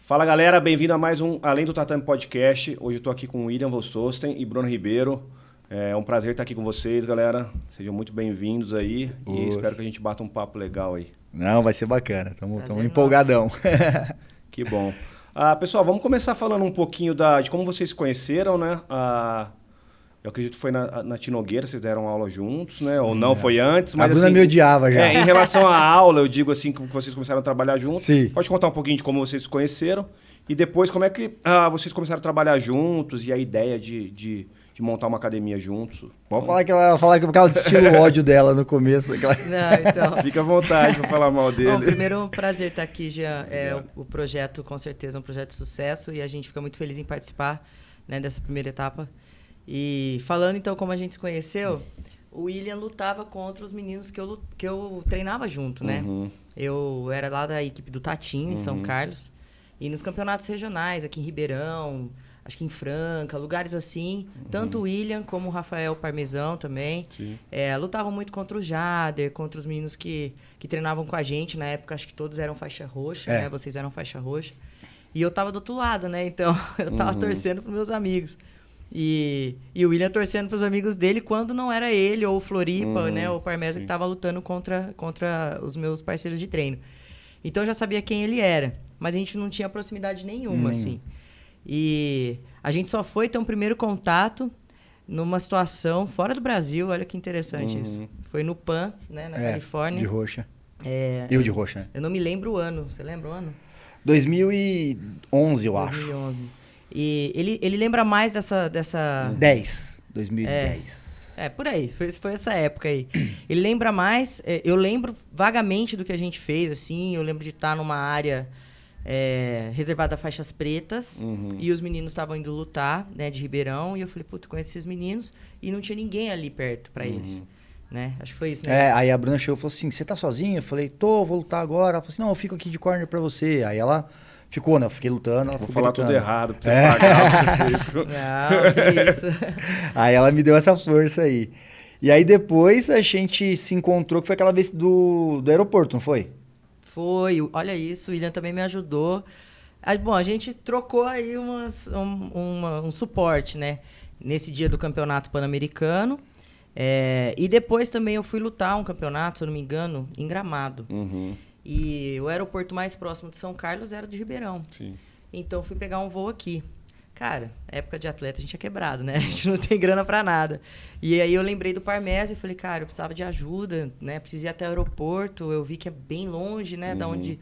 Fala galera, bem-vindo a mais um Além do Tatame Podcast. Hoje eu tô aqui com o William Vossosten e Bruno Ribeiro. É um prazer estar aqui com vocês, galera. Sejam muito bem-vindos aí e espero que a gente bata um papo legal aí. Não, vai ser bacana. Tamo empolgadão. Que bom. Pessoal, vamos começar falando um pouquinho de como vocês se conheceram, né? Eu acredito que foi na Tinogueira, vocês deram aula juntos, né? Ou não, foi antes, mas a Bruna assim, me odiava já. em relação à aula, eu digo assim, que vocês começaram a trabalhar juntos. Sim. Pode contar um pouquinho de como vocês se conheceram e depois como é que vocês começaram a trabalhar juntos e a ideia de montar uma academia juntos. Pode falar que por causa do estilo ódio dela no começo. Não, então... Fica à vontade para falar mal dele. Bom, primeiro, é um prazer estar aqui, Jean. O projeto, com certeza, é um projeto de sucesso e a gente fica muito feliz em participar, né, dessa primeira etapa. E falando, então, como a gente se conheceu, o William lutava contra os meninos que eu treinava junto, né? Uhum. Eu era lá da equipe do Tatinho, em São Carlos. E nos campeonatos regionais, aqui em Ribeirão, acho que em Franca, lugares assim. Tanto o William como o Rafael Parmesão também. Lutavam muito contra o Jader, contra os meninos que treinavam com a gente. Na época, acho que todos eram faixa roxa, né? Vocês eram faixa roxa. E eu tava do outro lado, né? Então, eu tava torcendo pros meus amigos. E o William torcendo pros amigos dele quando não era ele ou o Floripa, né? Ou o Parmesa que tava lutando contra os meus parceiros de treino. Então, eu já sabia quem ele era. Mas a gente não tinha proximidade nenhuma, assim. E a gente só foi ter um primeiro contato numa situação fora do Brasil. Olha que interessante isso. Foi no PAN, né, na Califórnia. De roxa. Eu de roxa, né? Eu não me lembro o ano. Você lembra o ano? 2011, eu acho. 2011. E ele lembra mais dessa... 2010. Por aí. Foi essa época aí. Ele lembra mais... eu lembro vagamente do que a gente fez, assim. Eu lembro de estar numa área... reservada a faixas pretas, e os meninos estavam indo lutar, né, de Ribeirão, e eu falei, puta, conheço esses meninos, e não tinha ninguém ali perto pra eles, né? Acho que foi isso, né? Aí a Bruna chegou e falou assim, você tá sozinha? Eu falei, vou lutar agora. Ela falou assim, não, eu fico aqui de corner pra você. Aí ela ficou, né, eu fiquei lutando, ela Vou ficou falar gritando. tudo errado pra você pagar o que você fez. Não, que isso. Aí ela me deu essa força aí. E aí depois a gente se encontrou, que foi aquela vez do aeroporto, não foi? Foi, olha isso, o William também me ajudou. Bom, a gente trocou aí um suporte, né? Nesse dia do campeonato pan-americano. E depois também eu fui lutar um campeonato, se eu não me engano, em Gramado. E o aeroporto mais próximo de São Carlos era de Ribeirão. Sim. Então fui pegar um voo aqui. Cara, época de atleta a gente é quebrado, né? A gente não tem grana pra nada. E aí eu lembrei do Parmesa e falei, cara, eu precisava de ajuda, né? Preciso ir até o aeroporto. Eu vi que é bem longe, né? Da onde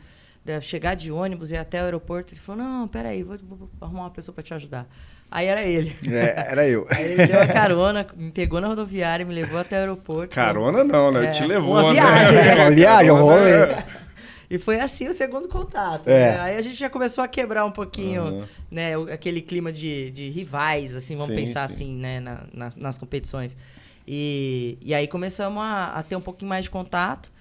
chegar de ônibus e ir até o aeroporto. Ele falou, não, peraí, vou arrumar uma pessoa pra te ajudar. Aí era ele. Era eu. Aí ele me deu uma carona, me pegou na rodoviária, me levou até o aeroporto. Carona não, né? Te levou, uma né? viagem, né? Uma viagem, um rolê. E foi assim o segundo contato. Né? Aí a gente já começou a quebrar um pouquinho, né, aquele clima de rivais, assim, vamos pensar assim, né, nas competições. E aí começamos a ter um pouquinho mais de contato.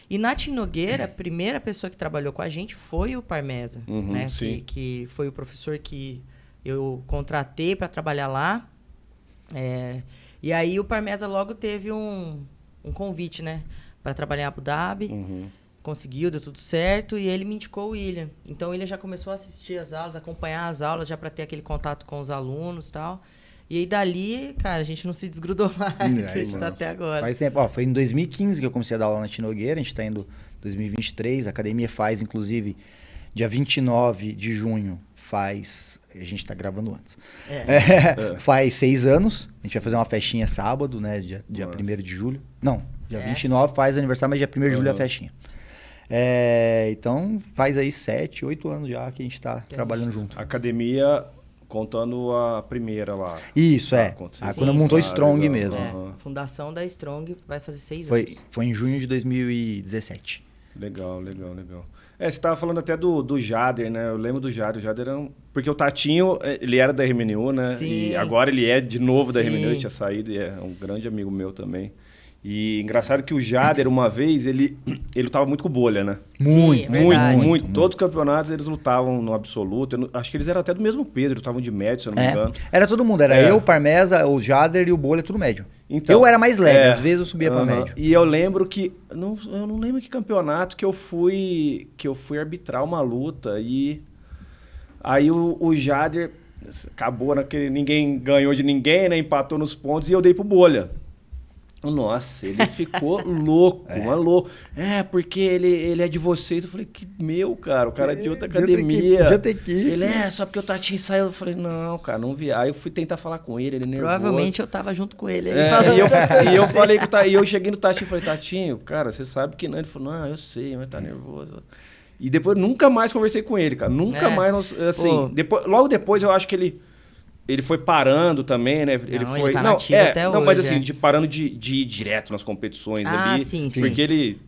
E na Tinogueira, a primeira pessoa que trabalhou com a gente foi o Parmesa, né? Que foi o professor que eu contratei para trabalhar lá. E aí o Parmesa logo teve um convite, né, para trabalhar em Abu Dhabi. Conseguiu, deu tudo certo, e ele me indicou o William. Então, o William já começou a assistir as aulas, acompanhar as aulas, já para ter aquele contato com os alunos e tal. E aí, dali, cara, a gente não se desgrudou mais, a gente tá até agora. Faz tempo. Foi em 2015 que eu comecei a dar aula na Tinogueira, a gente tá indo em 2023, a academia faz, inclusive, dia 29 de junho, a gente tá gravando antes. Faz 6 anos, a gente vai fazer uma festinha sábado, né, dia 1º de julho. Não, dia 29 faz aniversário, mas dia 1º de julho é a festinha. Então faz aí 7, 8 anos já que a gente tá trabalhando junto. Academia contando a primeira lá. Isso, quando montou Strong legal. mesmo. A fundação da Strong vai fazer 6 anos. Foi em junho de 2017. Legal. Você estava falando até do Jader, né? Eu lembro do Jader. O Jader era porque o Tatinho, ele era da RMNU, né? Sim. E agora ele é de novo da RMNU, ele tinha saído e é um grande amigo meu também. E engraçado que o Jader, uma vez, ele lutava muito com bolha, né? Muito. Todos os campeonatos eles lutavam no absoluto. Acho que eles eram até do mesmo peso, eles lutavam de médio, se eu não me engano. Era todo mundo, era eu, o Parmesa, o Jader e o Bolha, tudo médio. Então, eu era mais leve, às vezes eu subia pra médio. E eu lembro que... eu não lembro que campeonato que eu fui arbitrar uma luta e... Aí o Jader acabou naquele... Ninguém ganhou de ninguém, né? Empatou nos pontos e eu dei pro Bolha. Nossa, ele ficou louco, maluco. Porque ele é de vocês. Eu falei, que meu, cara, o cara é de outra academia. Podia ter que ir. Ele só porque o Tatinho saiu. Eu falei, não, cara, não vi. Aí eu fui tentar falar com ele nervoso. Provavelmente eu tava junto com ele. E eu falei com o Tatinho, e eu cheguei no Tatinho e falei, Tatinho, cara, você sabe que não. Ele falou, não, eu sei, mas tá nervoso. E depois nunca mais conversei com ele, cara. Nunca mais, assim, logo depois eu acho que ele foi parando também, né? Ele foi. Ele tá nativo até hoje. Mas assim, parando de ir direto nas competições ali. Sim. Porque ele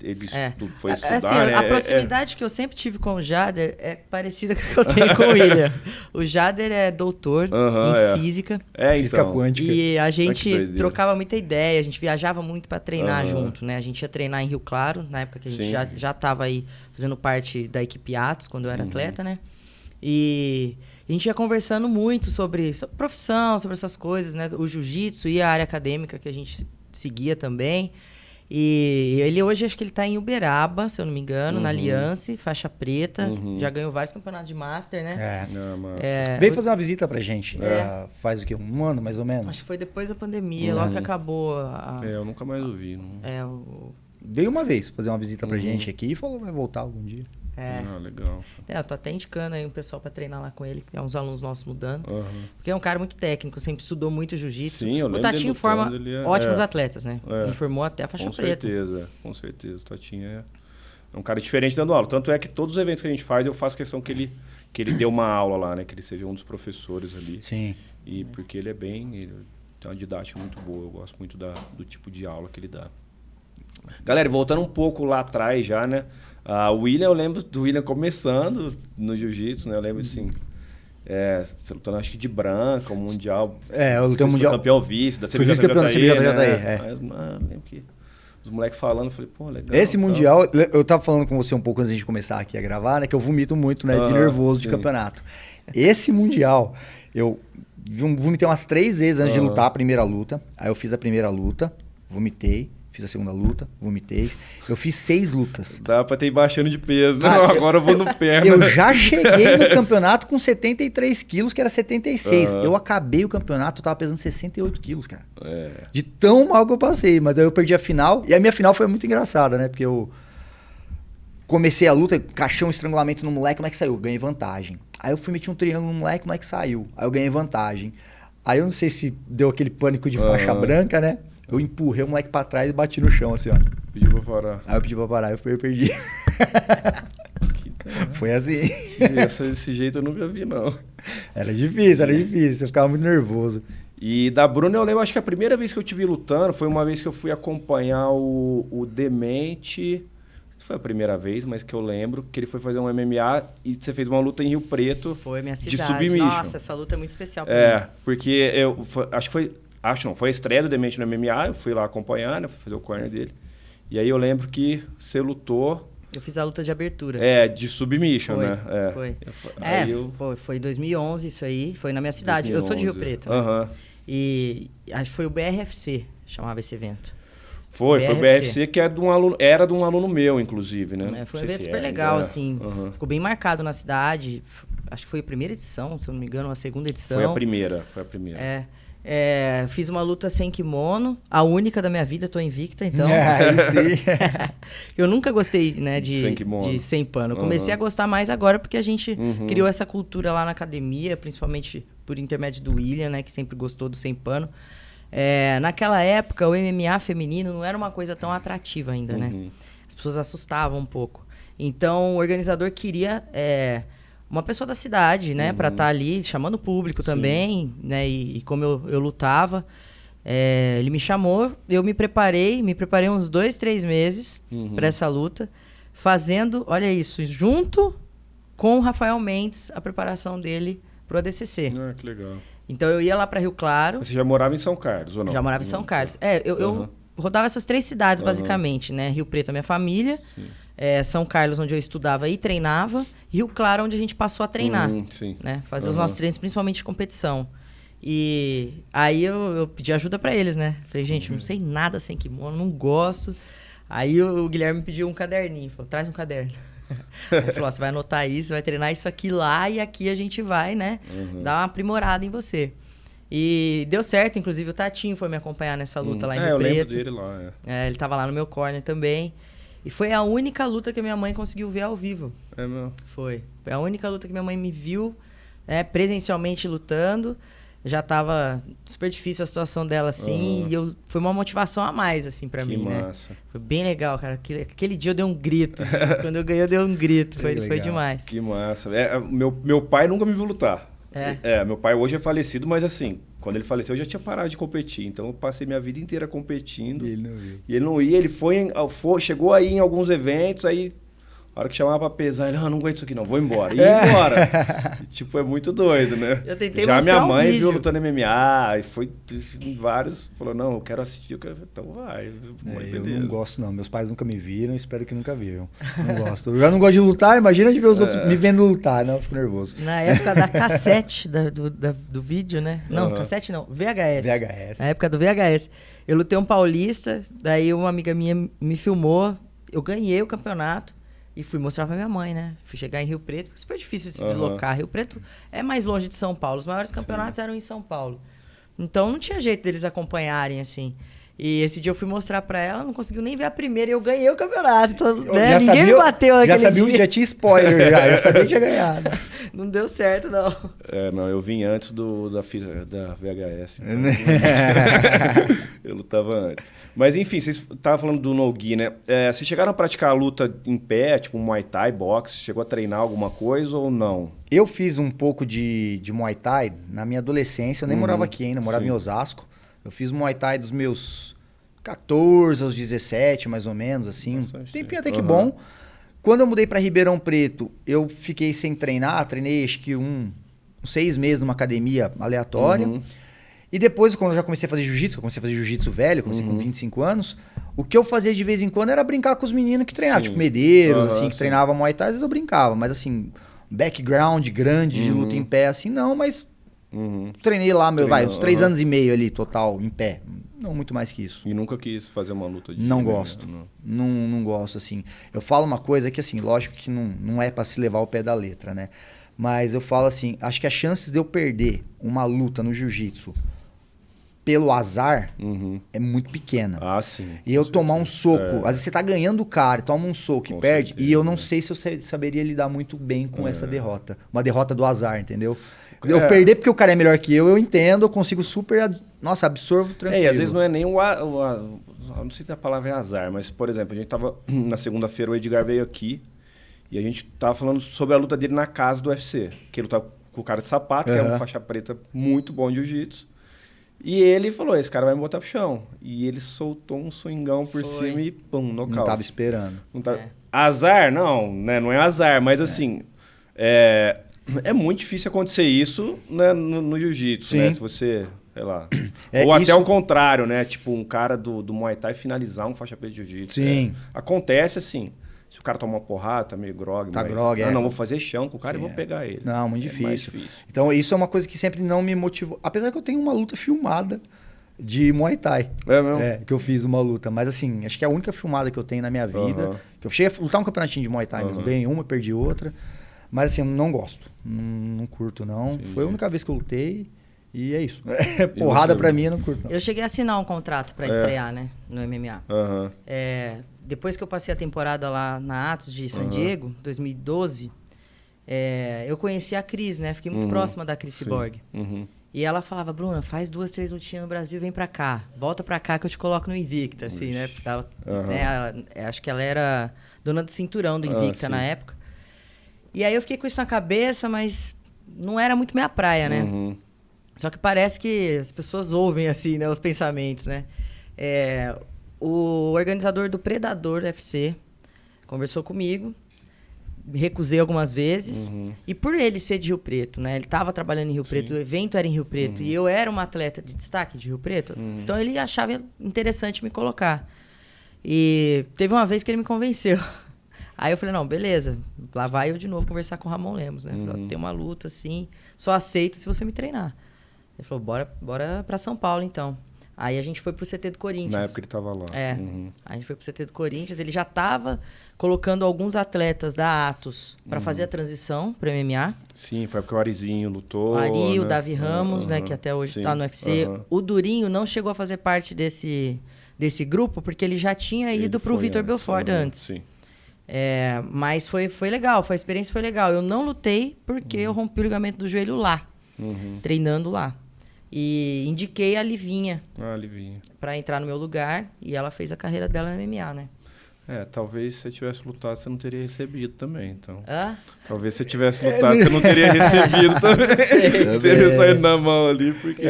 foi estudar, assim, né? A proximidade que eu sempre tive com o Jader é parecida com a que eu tenho com o William. O Jader é doutor em física. Física quântica. E a gente trocava muita ideia, a gente viajava muito para treinar junto, né? A gente ia treinar em Rio Claro, na época que a gente já tava aí fazendo parte da equipe Atos, quando eu era atleta, né? E a gente ia conversando muito sobre profissão, sobre essas coisas, né? O jiu-jitsu e a área acadêmica que a gente seguia também. E ele hoje, acho que ele tá em Uberaba, se eu não me engano, na Aliança, faixa preta. Já ganhou vários campeonatos de Master, né? Veio fazer uma visita pra gente. Faz o quê? Um ano, mais ou menos? Acho que foi depois da pandemia, logo que acabou eu nunca mais ouvi. Veio uma vez fazer uma visita pra gente aqui e falou que vai voltar algum dia. Legal. Eu tô até indicando aí um pessoal pra treinar lá com ele, que tem uns alunos nossos mudando. Porque é um cara muito técnico, sempre estudou muito jiu-jitsu. Sim, eu lembro. O Tatinho forma ótimos atletas, né? Ele formou até a faixa preta. Com certeza. O Tatinho é um cara diferente dando aula. Tanto é que todos os eventos que a gente faz, eu faço questão que ele dê uma aula lá, né? Que ele seja um dos professores ali. Sim. E porque ele tem uma didática muito boa. Eu gosto muito do tipo de aula que ele dá. Galera, voltando um pouco lá atrás já, né? O William, eu lembro do William começando no jiu-jitsu, né? Eu lembro assim, você lutando acho que de branca, o Mundial. Eu lutei o Mundial. Campeão vice, da CBJJE. Fui vice-campeão da CBJJE, Mas, lembro que os moleques falando, eu falei, pô, legal. Esse Mundial, eu tava falando com você um pouco antes de começar aqui a gravar, né? Que eu vomito muito, né? De nervoso de campeonato. Esse Mundial, eu vomitei umas 3 vezes antes de lutar a primeira luta. Aí eu fiz a primeira luta, vomitei. Fiz a segunda luta, vomitei. Eu fiz 6 lutas. Dá pra ter ir baixando de peso. Cara, não, agora eu vou no perna. Eu já cheguei no campeonato com 73 quilos, que era 76. Eu acabei o campeonato, eu tava pesando 68 quilos, cara. De tão mal que eu passei. Mas aí eu perdi a final. E a minha final foi muito engraçada, né? Porque eu comecei a luta, caixão, estrangulamento no moleque, o moleque saiu. Eu ganhei vantagem. Aí eu fui meter um triângulo no moleque, o moleque saiu. Aí eu ganhei vantagem. Aí eu não sei se deu aquele pânico de faixa branca, né? Eu empurrei o moleque pra trás e bati no chão, assim, ó. Pediu pra parar. Aí eu pedi pra parar, eu perdi. Foi assim. Desse jeito eu nunca vi, não. Era difícil, eu ficava muito nervoso. E da Bruna eu lembro, acho que a primeira vez que eu te vi lutando foi uma vez que eu fui acompanhar o Demente. Não foi a primeira vez, mas que eu lembro que ele foi fazer um MMA e você fez uma luta em Rio Preto. Foi minha cidade. De submission. Nossa, essa luta é muito especial pra mim. Porque foi a estreia do Demente no MMA, eu fui lá acompanhar, né, fui fazer o corner dele. E aí eu lembro que você lutou... Eu fiz a luta de abertura. De submission, né? Foi em 2011 isso aí, foi na minha cidade. 2011, eu sou de Rio Preto. Né? E acho que foi o BRFC, chamava esse evento. Foi o BRFC, que era de um aluno meu, inclusive, né? Foi um evento super legal, assim. Ficou bem marcado na cidade. Acho que foi a primeira edição, se eu não me engano, a segunda edição. Foi a primeira. Fiz uma luta sem kimono, a única da minha vida, tô invicta, então. Sim. Eu nunca gostei, né, de sem pano. Eu comecei a gostar mais agora porque a gente criou essa cultura lá na academia, principalmente por intermédio do William, né, que sempre gostou do sem pano. Naquela época, o MMA feminino não era uma coisa tão atrativa ainda, né? As pessoas assustavam um pouco. Então, o organizador queria... uma pessoa da cidade, né, pra estar ali, chamando o público também, né, e como eu lutava, ele me chamou, eu me preparei uns 2-3 meses pra essa luta, fazendo, olha isso, junto com o Rafael Mendes, a preparação dele pro ADCC. Que legal. Então eu ia lá pra Rio Claro. Você já morava em São Carlos, ou não? Já morava em São Carlos. Eu rodava essas 3 cidades, basicamente, né, Rio Preto, a minha família... São Carlos, onde eu estudava e treinava, e Rio Claro, onde a gente passou a treinar, né? Fazer os nossos treinos, principalmente de competição. E aí eu pedi ajuda pra eles, né? Falei, gente, não sei nada sem kimono, não gosto. Aí o Guilherme pediu um caderninho, falou, traz um caderno. Ele falou, você vai anotar isso, vai treinar isso aqui lá e aqui a gente vai, né, dar uma aprimorada em você. E deu certo, inclusive o Tatinho foi me acompanhar nessa luta lá em Rio Preto. Eu lembro dele lá. Ele tava lá no meu corner também. E foi a única luta que a minha mãe conseguiu ver ao vivo. É mesmo? Foi a única luta que minha mãe me viu, presencialmente lutando. Já tava super difícil a situação dela, assim, e foi uma motivação a mais, assim, pra mim, massa. né? Foi bem legal, cara. Aquele dia eu dei um grito. Quando eu ganhei, eu dei um grito. Foi demais. Que massa. Meu pai nunca me viu lutar. Meu pai hoje é falecido, mas assim, quando ele faleceu, eu já tinha parado de competir. Então eu passei minha vida inteira competindo. E ele não viu. E ele não ia, ele chegou aí em alguns eventos, aí... A hora que chamava pra pesar, ele, não aguento isso aqui não, vou embora. E ia embora. Tipo, é muito doido, né? Eu tentei já minha mãe vídeo. viu lutando MMA, e foi em vários, falou, não, eu quero assistir, então vai. Eu não gosto não, meus pais nunca me viram, espero que nunca viram. Não gosto. Eu já não gosto de lutar, imagina de ver os outros me vendo lutar, não, eu fico nervoso. Na época da cassete do vídeo, né? Não, cassete não, VHS. VHS. Na época do VHS. Eu lutei um paulista, daí uma amiga minha me filmou, eu ganhei o campeonato. E fui mostrar pra minha mãe, né? Fui chegar em Rio Preto, super difícil de se deslocar. Rio Preto é mais longe de São Paulo. Os maiores campeonatos eram em São Paulo. Então não tinha jeito deles acompanharem, assim. E esse dia eu fui mostrar pra ela, não conseguiu nem ver a primeira e eu ganhei o campeonato. Então, né? Ninguém me bateu naquele dia. Já tinha spoiler, já sabia que tinha ganhado. Não deu certo, não. Não, eu vim antes da VHS. Então eu lutava antes. Mas enfim, vocês estavam falando do no-gi, né? Vocês chegaram a praticar a luta em pé, tipo Muay Thai, boxe? Chegou a treinar alguma coisa ou não? Eu fiz um pouco de Muay Thai na minha adolescência. Eu nem morava aqui ainda, morava em Osasco. Eu fiz Muay Thai dos meus 14 aos 17, mais ou menos, assim. Um tempinho até que bom. Quando eu mudei para Ribeirão Preto, eu fiquei sem treinar. Treinei acho que uns 6 meses numa academia aleatória. E depois, quando eu já comecei a fazer jiu-jitsu, eu comecei a fazer jiu-jitsu velho, comecei com 25 anos, o que eu fazia de vez em quando era brincar com os meninos que treinavam. Tipo Medeiros, assim, que treinava Muay Thai, às vezes eu brincava. Mas assim, background grande de luta em pé, assim, não, mas... Treinei lá, uns 3 anos e meio ali, total, em pé. Não muito mais que isso. E nunca quis fazer uma luta de Não gosto. Não gosto, assim. Eu falo uma coisa que, assim, lógico que não é pra se levar ao pé da letra, né? Mas eu falo assim, acho que as chances de eu perder uma luta no jiu-jitsu pelo azar é muito pequena. Ah, sim. E eu tomar um soco, às vezes você tá ganhando o cara, toma um soco e perde, certeza, e eu não sei se eu saberia lidar muito bem com essa derrota. Uma derrota do azar, entendeu? Eu perder porque o cara é melhor que eu entendo, eu consigo super, absorvo tranquilo. E às vezes não é nem não sei se a palavra é azar, mas, por exemplo, a gente tava, na segunda-feira o Edgar veio aqui, e a gente tava falando sobre a luta dele na casa do UFC, que ele lutava com o cara de sapato, que é um faixa preta muito bom de jiu-jitsu. E ele falou, esse cara vai me botar pro chão. E ele soltou um swingão por cima e pum, nocaute. Não tava esperando. Azar? Não, né? Não é azar, mas assim, é muito difícil acontecer isso, né, no jiu-jitsu, né? Se você, sei lá... Ou até o contrário, né? Tipo, um cara do Muay Thai finalizar um faixa preta de jiu-jitsu. Sim. Acontece assim. Se o cara toma uma porrada, tá meio grog. Tá grog, não, vou fazer chão com o cara e vou pegar ele. Não, muito difícil. Então, isso é uma coisa que sempre não me motivou. Apesar que eu tenho uma luta filmada de Muay Thai. É mesmo? Que eu fiz uma luta. Mas, assim, acho que é a única filmada que eu tenho na minha vida. Que eu cheguei a lutar um campeonatinho de Muay Thai mesmo. Ganhei uma, perdi outra. Mas, assim, eu não gosto. Não curto, não. Sim. Foi a única vez que eu lutei. E é isso. Porrada pra mim, eu não curto, não. Eu cheguei a assinar um contrato pra estrear, né? No MMA. Depois que eu passei a temporada lá na Atos de San Diego, 2012, eu conheci a Cris, né? Fiquei muito próxima da Cris Cyborg. E ela falava, Bruna, faz 2, 3 lutinhas no Brasil, vem pra cá. Volta pra cá que eu te coloco no Invicta, assim, né? Porque ela, acho que ela era dona do cinturão do Invicta na época. E aí eu fiquei com isso na cabeça, mas não era muito minha praia, né? Só que parece que as pessoas ouvem, assim, né? Os pensamentos, né? O organizador do Predador FC conversou comigo, me recusei algumas vezes, e por ele ser de Rio Preto, né? Ele estava trabalhando em Rio Preto, o evento era em Rio Preto, e eu era uma atleta de destaque de Rio Preto, então ele achava interessante me colocar. E teve uma vez que ele me convenceu. Aí eu falei, não, beleza, lá vai eu de novo conversar com o Ramon Lemos, né? Falei, tem uma luta, assim, só aceito se você me treinar. Ele falou, bora pra São Paulo, então. Aí a gente foi pro CT do Corinthians. Na época ele tava lá. A gente foi pro CT do Corinthians. Ele já tava colocando alguns atletas da Atos para fazer a transição pro MMA. Sim, foi porque o Arizinho lutou. O Ari, né? o Davi Ramos, né, que até hoje tá no UFC. O Durinho não chegou a fazer parte desse grupo, porque ele já tinha ido pro Vitor Belfort antes. Sim. Mas foi legal, a experiência foi legal. Eu não lutei porque eu rompi o ligamento do joelho lá, treinando lá. E indiquei a Livinha. Livinha. Pra entrar no meu lugar. E ela fez a carreira dela no MMA, né? Talvez se você tivesse lutado, você não teria recebido também, então. Talvez se você tivesse lutado, você não teria recebido também. Teria saído na mão ali, porque...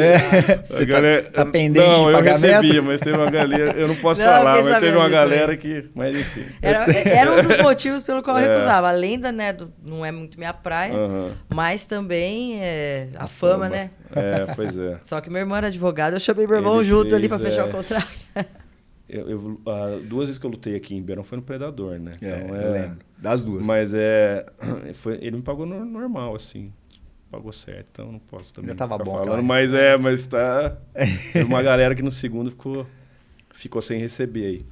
Você galera... tá pendente de pagamento? Eu recebi, mas teve uma galera... Eu não posso falar, mas teve uma galera que... Mas enfim. Era um dos motivos pelo qual eu recusava. Além da, né, não é muito minha praia, mas também a fama, né? Pois é. Só que meu irmão era advogado, eu chamei meu irmão junto ali pra fechar o contrato. 2 vezes que eu lutei aqui em Ribeirão foi no Predador, né? Então, eu lembro. Das 2. Mas ele me pagou normal, assim. Pagou certo, então não posso também ainda tava bom, falando. Mas tá... Teve uma galera que no segundo ficou sem receber aí.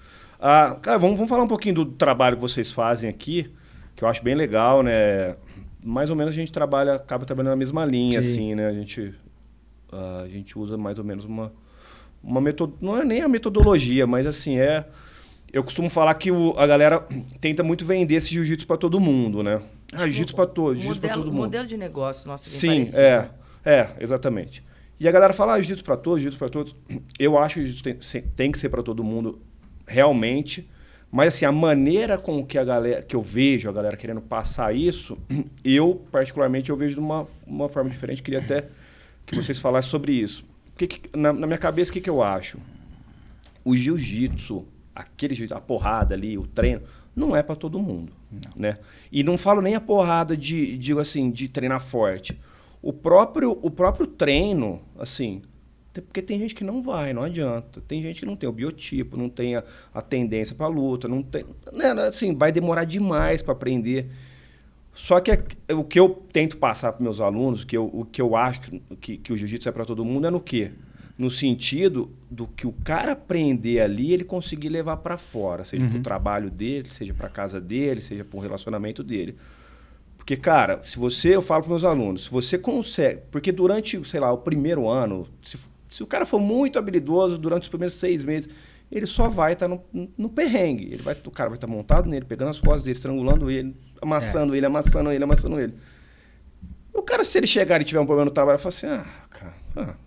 Cara, vamos falar um pouquinho do trabalho que vocês fazem aqui, que eu acho bem legal, né? Mais ou menos a gente acaba trabalhando na mesma linha, assim, né? A gente usa mais ou menos uma não é nem a metodologia, mas assim, eu costumo falar que a galera tenta muito vender esse jiu-jitsu para todo mundo, né? Jiu-jitsu para todos, jiu-jitsu para todo mundo. Modelo de negócio nosso bem parecido. Sim, exatamente. E a galera fala, jiu-jitsu para todos, jiu-jitsu para todos. Eu acho que jiu-jitsu tem que ser para todo mundo, realmente. Mas assim, a maneira com que que eu vejo a galera querendo passar isso, particularmente, eu vejo de uma forma diferente. Queria até que vocês falassem sobre isso. Porque na minha cabeça, o que eu acho? O jiu-jitsu, aquele jiu-jitsu, a porrada ali, o treino, não é para todo mundo. Né? E não falo nem a porrada de treinar forte. O próprio treino, assim, porque tem gente que não vai, não adianta. Tem gente que não tem o biotipo, não tem a tendência para luta, não tem, né? Assim, vai demorar demais para aprender. Só que o que eu tento passar para meus alunos, o que eu acho que o jiu-jitsu é para todo mundo, é no quê? No sentido do que o cara aprender ali, ele conseguir levar para fora, seja para o trabalho dele, seja para a casa dele, seja para o relacionamento dele. Porque, cara, eu falo para meus alunos, se você consegue... Porque durante, sei lá, o primeiro ano, se o cara for muito habilidoso, durante os primeiros 6 meses, ele só vai estar no perrengue. O cara vai estar montado nele, pegando as costas dele, estrangulando ele, amassando ele. O cara, se ele chegar e tiver um problema no trabalho, ele fala assim, cara,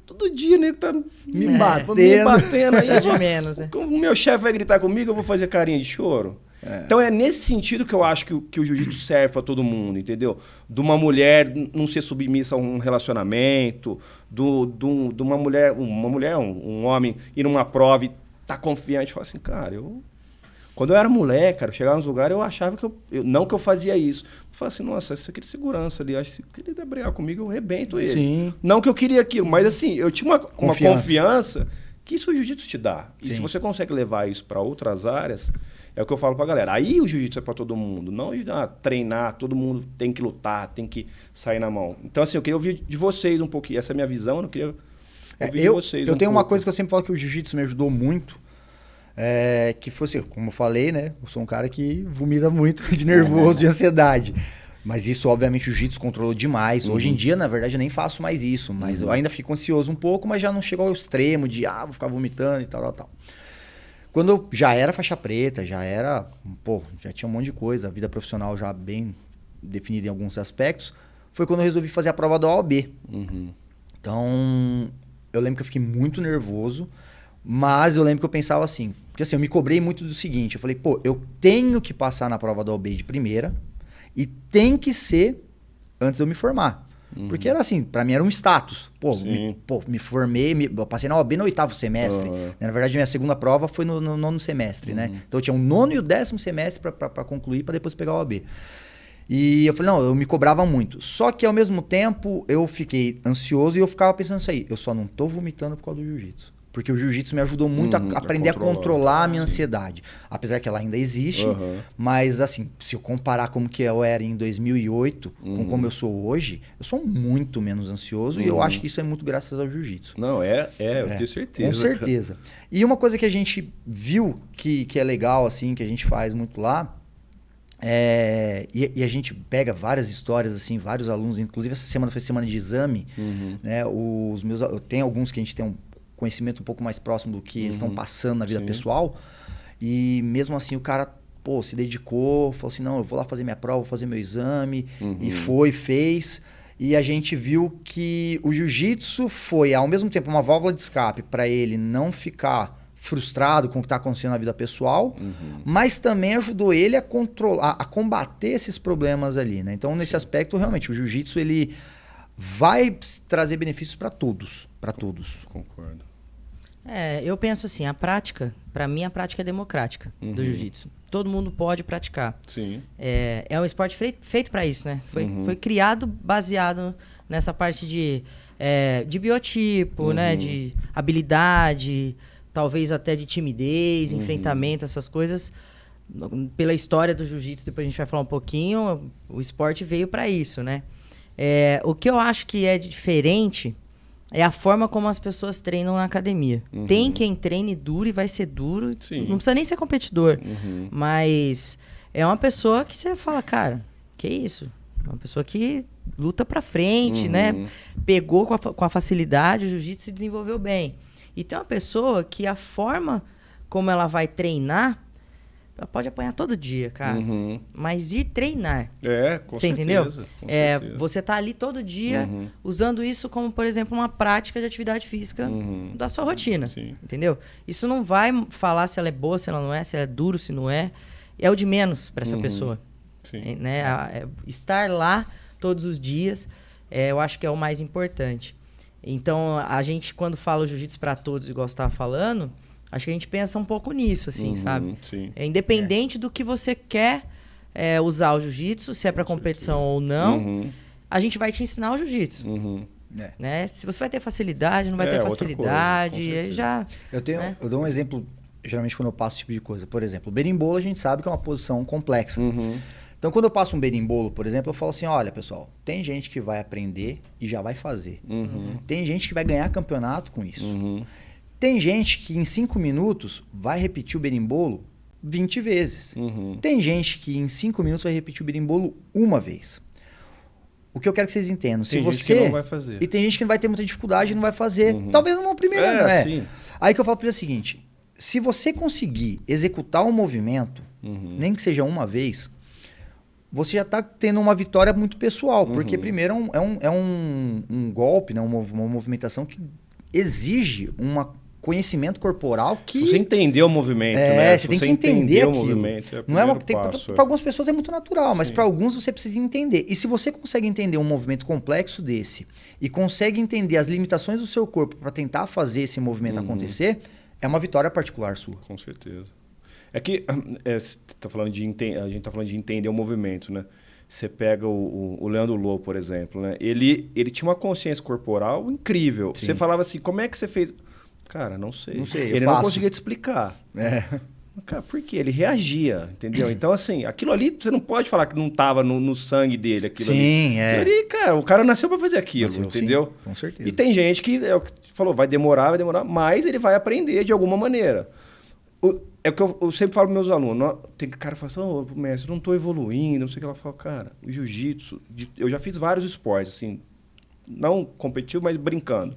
todo dia o nego tá me batendo aí. De menos, né? O meu chefe vai gritar comigo, eu vou fazer carinha de choro. Então é nesse sentido que eu acho que o jiu-jitsu serve para todo mundo, entendeu? De uma mulher não ser submissa a um relacionamento, de uma mulher, um homem ir numa prova e tá confiante, falar assim, cara, quando eu era moleque, cara, eu chegava nos lugares, eu achava que não que eu fazia isso. Eu falava assim, nossa, esse aqui de segurança ali, acho que se ele brigar comigo, eu arrebento ele. Sim. Não que eu queria aquilo, mas assim, eu tinha uma confiança que isso o jiu-jitsu te dá. E se você consegue levar isso para outras áreas, é o que eu falo pra galera. Aí o jiu-jitsu é para todo mundo, não treinar, todo mundo tem que lutar, tem que sair na mão. Então assim, eu queria ouvir de vocês um pouquinho, essa é a minha visão, eu não queria ouvir de vocês eu tenho uma coisa que eu sempre falo que o jiu-jitsu me ajudou muito, que fosse, como eu falei, né? Eu sou um cara que vomita muito de nervoso, de ansiedade. Mas isso, obviamente, o jiu-jitsu controlou demais. Hoje em dia, na verdade, eu nem faço mais isso. Mas eu ainda fico ansioso um pouco, mas já não chego ao extremo de, vou ficar vomitando e tal. Quando eu já era faixa preta, já tinha um monte de coisa, a vida profissional já bem definida em alguns aspectos, foi quando eu resolvi fazer a prova da OAB. Então, eu lembro que eu fiquei muito nervoso, mas eu lembro que eu pensava assim, porque assim, eu me cobrei muito do seguinte, eu falei, eu tenho que passar na prova da OAB de primeira e tem que ser antes de eu me formar. Porque era assim, pra mim era um status. Me formei, eu passei na OAB no 8º semestre. Na verdade, minha segunda prova foi no 9º semestre, né? Então eu tinha o 9º e o 10º semestre pra concluir, pra depois pegar a OAB. E eu falei, eu me cobrava muito. Só que ao mesmo tempo, eu fiquei ansioso e eu ficava pensando isso aí. Eu só não tô vomitando por causa do jiu-jitsu. Porque o jiu-jitsu me ajudou muito a aprender a controlar a minha ansiedade. Apesar que ela ainda existe, mas assim, se eu comparar como que eu era em 2008 com como eu sou hoje, eu sou muito menos ansioso e eu acho que isso é muito graças ao jiu-jitsu. Não, eu tenho certeza. Com certeza. E uma coisa que a gente viu que é legal, assim, que a gente faz muito lá, e a gente pega várias histórias, assim, vários alunos, inclusive essa semana foi semana de exame, né? Tem alguns que a gente tem um conhecimento um pouco mais próximo do que eles estão passando na vida pessoal, e mesmo assim o cara, se dedicou, falou assim, não, eu vou lá fazer minha prova, vou fazer meu exame, e fez, e a gente viu que o jiu-jitsu foi, ao mesmo tempo, uma válvula de escape para ele não ficar frustrado com o que está acontecendo na vida pessoal, mas também ajudou ele a controlar, a combater esses problemas ali, né? Então, nesse aspecto, realmente, o jiu-jitsu ele vai trazer benefícios para todos, Concordo. Eu penso assim, para mim a prática é democrática do jiu-jitsu. Todo mundo pode praticar. Sim. É um esporte feito para isso, né? Foi criado baseado nessa parte de biotipo, né? De habilidade, talvez até de timidez, enfrentamento, essas coisas. Pela história do jiu-jitsu, depois a gente vai falar um pouquinho, o esporte veio para isso, né? O que eu acho que é diferente é a forma como as pessoas treinam na academia. Tem quem treine duro e vai ser duro. Sim. Não precisa nem ser competidor. Mas é uma pessoa que você fala, cara, que isso? É uma pessoa que luta pra frente, né? Pegou com a facilidade o jiu-jitsu e desenvolveu bem. E tem uma pessoa que a forma como ela vai treinar, ela pode apanhar todo dia, cara. Mas ir treinar. Com você certeza, entendeu? Com certeza. Você tá ali todo dia usando isso como, por exemplo, uma prática de atividade física da sua rotina. Sim. Entendeu? Isso não vai falar se ela é boa, se ela não é, se é duro, se não é. É o de menos para essa pessoa. Sim. Né? Estar lá todos os dias, eu acho que é o mais importante. Então, a gente, quando fala o jiu-jitsu para todos, igual você estava falando, acho que a gente pensa um pouco nisso, assim, sabe? Sim. Independente do que você quer usar o jiu-jitsu, se é para competição ou não, a gente vai te ensinar o jiu-jitsu. Né? Se você vai ter facilidade, não vai ter facilidade, coisa, já... Eu dou um exemplo, geralmente, quando eu passo esse tipo de coisa. Por exemplo, o berimbolo a gente sabe que é uma posição complexa. Então, quando eu passo um berimbolo, por exemplo, eu falo assim, olha, pessoal, tem gente que vai aprender e já vai fazer. Tem gente que vai ganhar campeonato com isso. Tem gente que em 5 minutos vai repetir o berimbolo 20 vezes. Tem gente que em 5 minutos vai repetir o berimbolo uma vez. O que eu quero que vocês entendam, tem gente que não vai fazer. E tem gente que vai ter muita dificuldade e não vai fazer. Talvez numa primeira, não é? Sim. Aí que eu falo para ele o seguinte, se você conseguir executar um movimento, nem que seja uma vez, você já está tendo uma vitória muito pessoal. Porque primeiro é um golpe, né? uma movimentação que exige conhecimento corporal que... Se você entender o movimento, né? Você tem que entender aquilo. O movimento, não é para algumas pessoas é muito natural, mas para alguns você precisa entender. E se você consegue entender um movimento complexo desse e consegue entender as limitações do seu corpo para tentar fazer esse movimento acontecer, é uma vitória particular sua. Com certeza. É que a gente está falando de entender o movimento, né? Você pega o Leandro Lô, por exemplo, né? Ele tinha uma consciência corporal incrível. Sim. Você falava assim, como é que você fez... Cara, não sei. Ele não conseguia te explicar. Cara, por quê? Ele reagia, entendeu? Então, assim, aquilo ali, você não pode falar que não estava no sangue dele. Aquilo ali. Ele, cara, o cara nasceu para fazer aquilo, entendeu? Sim, com certeza. E tem gente que, falou, vai demorar, mas ele vai aprender de alguma maneira. É o que eu sempre falo para meus alunos. Tem cara que fala assim, mestre, eu não estou evoluindo, não sei o que. Ela fala, cara, o jiu-jitsu, eu já fiz vários esportes, assim, não competitivo, mas brincando.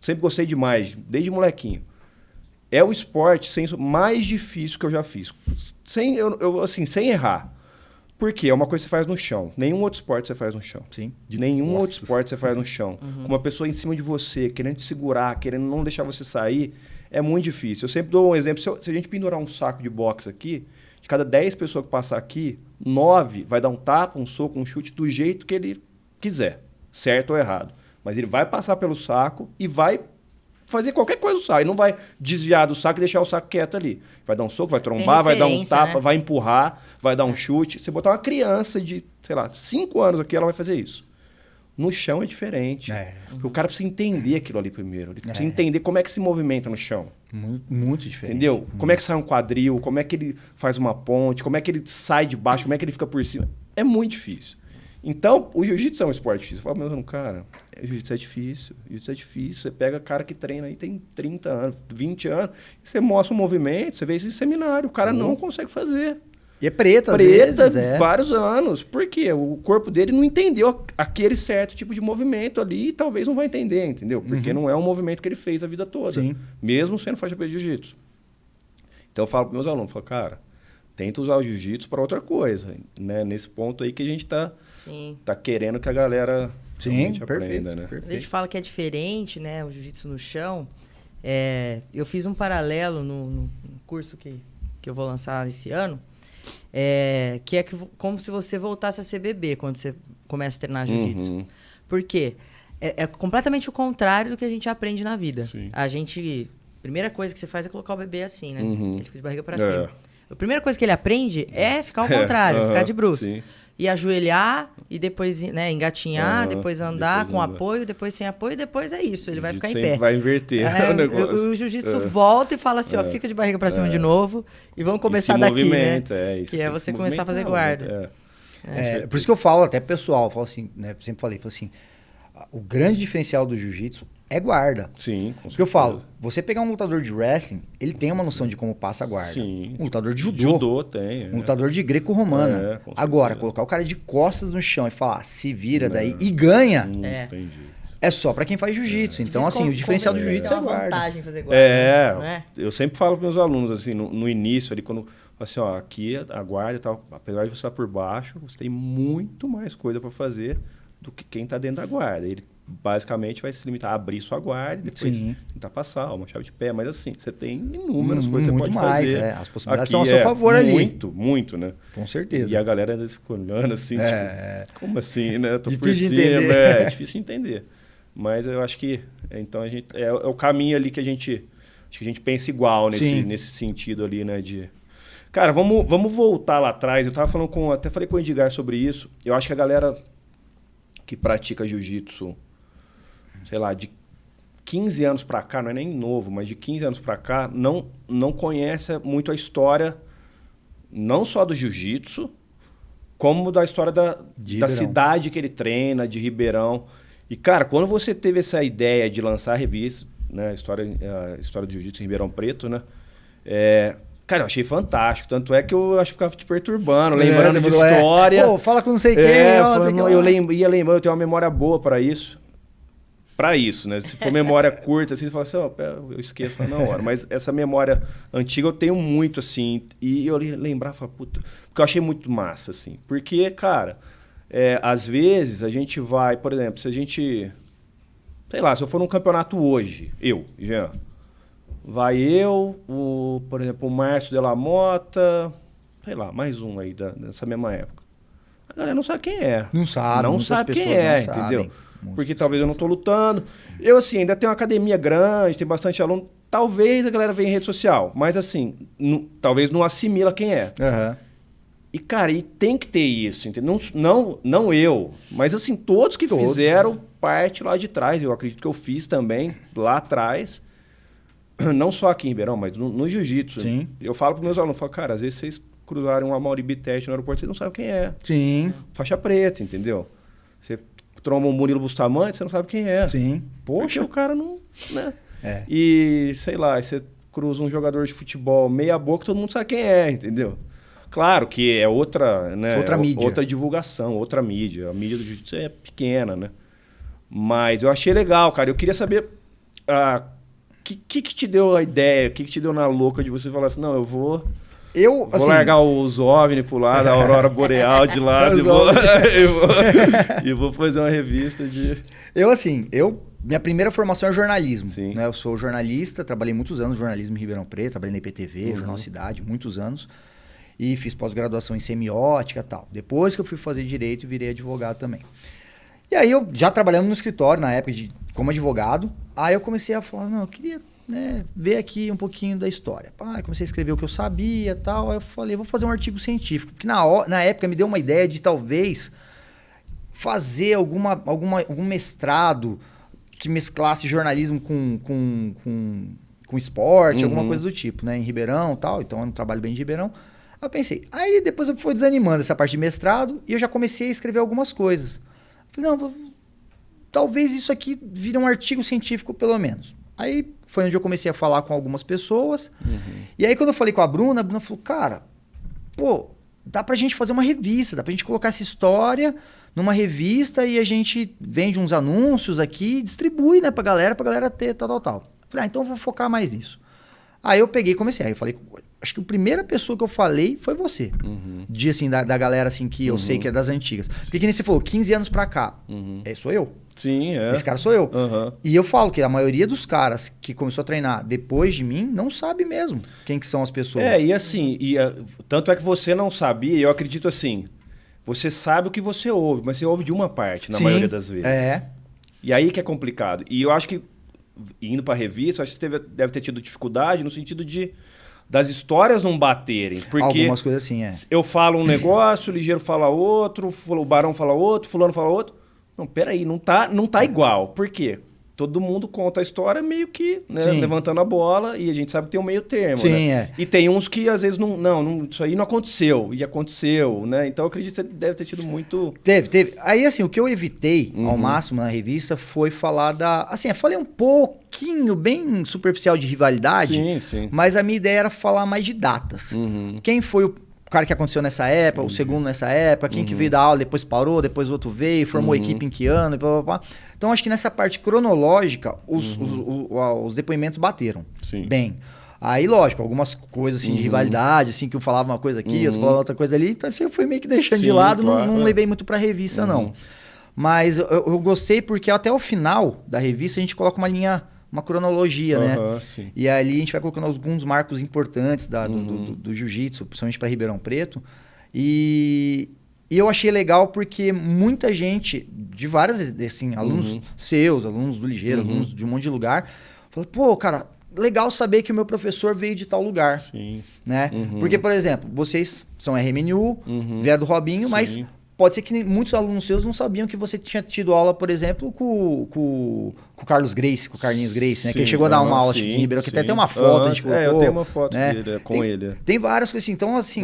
Sempre gostei demais, desde molequinho. É o esporte mais difícil que eu já fiz. Sem errar. Por quê? É uma coisa que você faz no chão. Nenhum outro esporte você faz no chão. Sim. Nenhum outro esporte você faz no chão. Com uma pessoa em cima de você, querendo te segurar, querendo não deixar você sair, é muito difícil. Eu sempre dou um exemplo. Se a gente pendurar um saco de boxe aqui, de cada 10 pessoas que passar aqui, 9 vai dar um tapa, um soco, um chute do jeito que ele quiser. Certo ou errado. Mas ele vai passar pelo saco e vai fazer qualquer coisa do saco. Ele não vai desviar do saco e deixar o saco quieto ali. Vai dar um soco, vai trombar, vai dar um tapa, né? Vai empurrar, vai dar um chute. Você botar uma criança de, 5 anos aqui, ela vai fazer isso. No chão é diferente. Porque o cara precisa entender aquilo ali primeiro. Ele precisa entender como é que se movimenta no chão. Muito diferente. Entendeu? Como é que sai um quadril, como é que ele faz uma ponte, como é que ele sai de baixo, como é que ele fica por cima. É muito difícil. Então, o jiu-jitsu é um esporte difícil. Eu falo, meu cara, jiu-jitsu é difícil. Jiu-jitsu é difícil. Você pega cara que treina aí, tem 30 anos, 20 anos, você mostra um movimento, você vê esse seminário, o cara não consegue fazer. E é preta, às vezes, vários anos. Por quê? O corpo dele não entendeu aquele certo tipo de movimento ali e talvez não vai entender, entendeu? Porque não é um movimento que ele fez a vida toda. Sim. Mesmo sendo faixa preta de jiu-jitsu. Então eu falo para meus alunos, falo, cara, tenta usar o jiu-jitsu para outra coisa, né? Nesse ponto aí que a gente tá querendo que a galera aprenda, né? A gente fala que é diferente, né? O jiu-jitsu no chão. Eu fiz um paralelo no curso que eu vou lançar esse ano. Que é como se você voltasse a ser bebê quando você começa a treinar jiu-jitsu. Por quê? É completamente o contrário do que a gente aprende na vida. Sim. A primeira coisa que você faz é colocar o bebê assim, né? Ele fica de barriga pra cima. A primeira coisa que ele aprende é ficar ao contrário, ficar de bruços. Sim. E ajoelhar, e depois engatinhar, depois andar com apoio, depois sem apoio, e depois é isso, ele vai ficar em pé. Vai inverter o negócio. O jiu-jitsu volta e fala assim, fica de barriga pra cima de novo, e vamos começar daqui, né? Que é você começar a fazer guarda. Por isso que eu falo até pessoal, eu falo assim, né? Sempre falei assim, o grande diferencial do jiu-jitsu é guarda. Sim, com certeza. Porque eu falo, você pegar um lutador de wrestling, ele tem uma noção de como passa a guarda. Sim. Um lutador de judô tem. Um lutador de greco-romana. Agora, colocar o cara de costas no chão e falar, se vira daí e ganha, é só pra quem faz jiu-jitsu. Então, assim, o diferencial do jiu-jitsu é a guarda. Vantagem fazer guarda. Né? Eu sempre falo pros meus alunos, assim, no início, ali, quando, assim, aqui a guarda e tal, apesar de você estar por baixo, você tem muito mais coisa pra fazer do que quem tá dentro da guarda. Ele basicamente vai se limitar a abrir sua guarda e depois tentar passar uma chave de pé. Mas assim, você tem inúmeras coisas que você pode fazer. As possibilidades são a seu favor ali. Muito, né? Com certeza. E a galera às vezes fica olhando assim, tipo, como assim, né? Eu tô difícil por cima. É difícil de entender. Mas eu acho que então a gente, é o caminho ali que a gente pensa igual nesse sentido ali, né? Cara, vamos voltar lá atrás. Eu tava falando até falei com o Edgar sobre isso. Eu acho que a galera que pratica jiu-jitsu, sei lá, de 15 anos para cá, não é nem novo, mas de 15 anos para cá, não conhece muito a história, não só do jiu-jitsu, como da história da cidade que ele treina, de Ribeirão. E, cara, quando você teve essa ideia de lançar a revista, né, a história do jiu-jitsu em Ribeirão Preto, né, cara, eu achei fantástico. Tanto é que eu acho que ficava te perturbando, lembrando de história. Pô, fala com não sei quem. Ia lembrando, eu tenho uma memória boa para isso. Para isso, né? Se for memória curta, assim, você fala assim, eu esqueço na hora. Mas essa memória antiga eu tenho muito, assim. E eu lembrar, falar, puta... Porque eu achei muito massa, assim. Porque, cara, às vezes a gente vai... Por exemplo, se a gente... Sei lá, se eu for num campeonato hoje, Jean... Vai por exemplo, o Márcio de la Mota, sei lá, mais um aí dessa mesma época. A galera não sabe quem é. Não sabe. Não sabe quem é, entendeu? Porque talvez eu não tô lutando. Eu, assim, ainda tenho uma academia grande, tem bastante aluno. Talvez a galera venha em rede social, mas assim, talvez não assimila quem é. Uhum. E, cara, e tem que ter isso, entendeu? Não eu, mas assim, todos que fizeram parte lá de trás. Eu acredito que eu fiz também lá atrás. Não só aqui em Ribeirão, mas no jiu-jitsu. Sim. Eu falo para meus alunos, cara, às vezes vocês cruzarem uma Mauri Bittet no aeroporto, vocês não sabem quem é. Sim. Faixa preta, entendeu? Você tromba um Murilo Bustamante, você não sabe quem é. Sim. Poxa, o cara não... Né? E, sei lá, você cruza um jogador de futebol meia boca, todo mundo sabe quem é, entendeu? Claro que é outra, né? Outra mídia. Outra divulgação, outra mídia. A mídia do jiu-jitsu é pequena, né? Mas eu achei legal, cara. Eu queria saber... O que te deu a ideia? O que te deu na louca de você falar assim, não, eu vou largar os OVNI pro lado, a Aurora Boreal de lado e vou fazer uma revista de... Minha primeira formação é jornalismo. Sim. Né? Eu sou jornalista, trabalhei muitos anos em jornalismo em Ribeirão Preto, trabalhei na IPTV, Jornal Cidade, muitos anos. E fiz pós-graduação em semiótica e tal. Depois que eu fui fazer direito, virei advogado também. E aí eu já trabalhando no escritório, na época, como advogado, aí eu comecei a falar, não, eu queria ver aqui um pouquinho da história. Eu comecei a escrever o que eu sabia e tal, aí eu falei, vou fazer um artigo científico, porque na época me deu uma ideia de talvez fazer algum mestrado que mesclasse jornalismo com esporte, alguma coisa do tipo, né? Em Ribeirão e tal. Então, eu não trabalho bem de Ribeirão. Aí eu pensei. Aí depois eu fui desanimando essa parte de mestrado e eu já comecei a escrever algumas coisas. Falei, não, talvez isso aqui vire um artigo científico, pelo menos. Aí foi onde eu comecei a falar com algumas pessoas. E aí, quando eu falei com a Bruna falou, cara, pô, dá pra gente fazer uma revista, dá pra gente colocar essa história numa revista e a gente vende uns anúncios aqui e distribui, né, pra galera ter tal. Falei, então eu vou focar mais nisso. Aí eu peguei e comecei. Aí eu falei, acho que a primeira pessoa que eu falei foi você. De, assim, da galera, assim, que eu sei que é das antigas. Porque que nem você falou, 15 anos pra cá. Sou eu. Sim, é. Esse cara sou eu. E eu falo que a maioria dos caras que começou a treinar depois de mim não sabe mesmo quem que são as pessoas. E assim, tanto é que você não sabia, e eu acredito assim, você sabe o que você ouve, mas você ouve de uma parte, na maioria das vezes. E aí que é complicado. E eu acho que, indo pra revista, eu acho que você deve ter tido dificuldade no sentido das histórias não baterem. Porque algumas coisas assim, eu falo um negócio, o Ligeiro fala outro, o Barão fala outro, fulano fala outro. Não, peraí, não tá igual. Por quê? Todo mundo conta a história meio que, né, levantando a bola, e a gente sabe que tem um meio termo, né? E tem uns que às vezes não, isso aí não aconteceu, e aconteceu, né? Então eu acredito que você deve ter tido muito... Teve. Aí assim, o que eu evitei ao máximo na revista foi falar assim, eu falei um pouquinho, bem superficial de rivalidade, mas a minha ideia era falar mais de datas. Quem foi o cara que aconteceu nessa época, o segundo nessa época, quem que veio da aula, depois parou, depois o outro veio, formou equipe em que ano, e blá, blá, blá. Então, acho que nessa parte cronológica, os depoimentos bateram bem. Aí, lógico, algumas coisas assim, de rivalidade, assim, que eu falava uma coisa aqui, outro falava outra coisa ali, então assim, eu fui meio que deixando de lado, não levei muito pra revista, não. Mas eu gostei porque até o final da revista a gente coloca uma cronologia, né? E ali a gente vai colocando alguns marcos importantes do jiu-jitsu, principalmente para Ribeirão Preto. E eu achei legal porque muita gente, de várias, assim, alunos seus, alunos do Ligeiro, alunos de um monte de lugar, falou, pô, cara, legal saber que o meu professor veio de tal lugar. Né? Porque, por exemplo, vocês são RMNU, vieram do Robinho, mas... Pode ser que muitos alunos seus não sabiam que você tinha tido aula, por exemplo, com o Carlos Grace, com o Carlinhos Grace, né? Que ele chegou a dar uma aula em Ribeirão, que até tem uma foto, a gente colocou. Eu tenho uma foto né? dele, com ele. Tem várias coisas assim. Então, assim,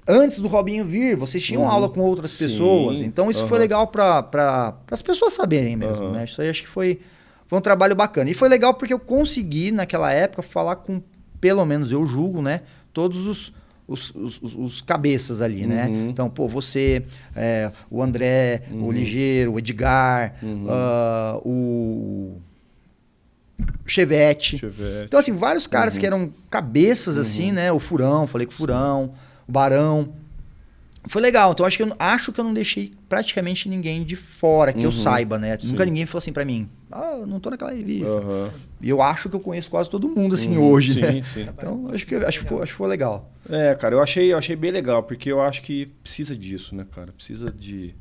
antes do Robinho vir, vocês tinham aula com outras pessoas. Então, isso foi legal para as pessoas saberem mesmo, né? Isso aí acho que foi um trabalho bacana. E foi legal porque eu consegui, naquela época, falar com, pelo menos eu julgo, né? Todos os cabeças ali, né? Então, pô, você, o André, o Ligeiro, o Edgar, o Chevette. Então, assim, vários caras que eram cabeças, assim, né? O Furão, falei com o Furão, o Barão. Foi legal. Então, acho que eu não deixei praticamente ninguém de fora, que eu saiba, né? Nunca ninguém falou assim pra mim, eu não tô naquela revista. E eu acho que eu conheço quase todo mundo, assim, hoje, né? Então, acho que foi legal. Cara, eu achei bem legal, porque eu acho que precisa disso, né, cara? Precisa de...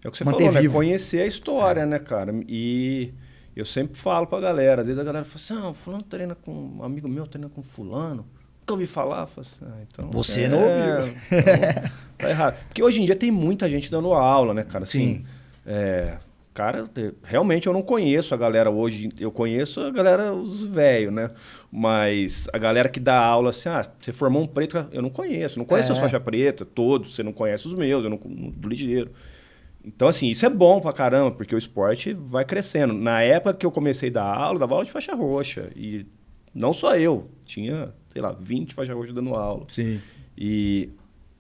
É o que você falou, né? Conhecer a história, né, cara? E eu sempre falo pra galera, às vezes a galera fala assim, fulano treina com... Um amigo meu treina com fulano. Nunca ouvi falar. Falo assim, então... Você não ouviu. Então, tá errado. Porque hoje em dia tem muita gente dando aula, né, cara? Assim, cara, realmente eu não conheço a galera hoje. Eu conheço a galera, os velhos, né? Mas a galera que dá aula assim, você formou um preto, eu não conheço. Não conheço as faixas preta, todos. Você não conhece os meus, eu não do Ligeiro. Então, assim, isso é bom pra caramba, porque o esporte vai crescendo. Na época que eu comecei a dar aula, dava aula de faixa roxa. E não só eu, tinha, sei lá, 20 faixas roxas dando aula. E...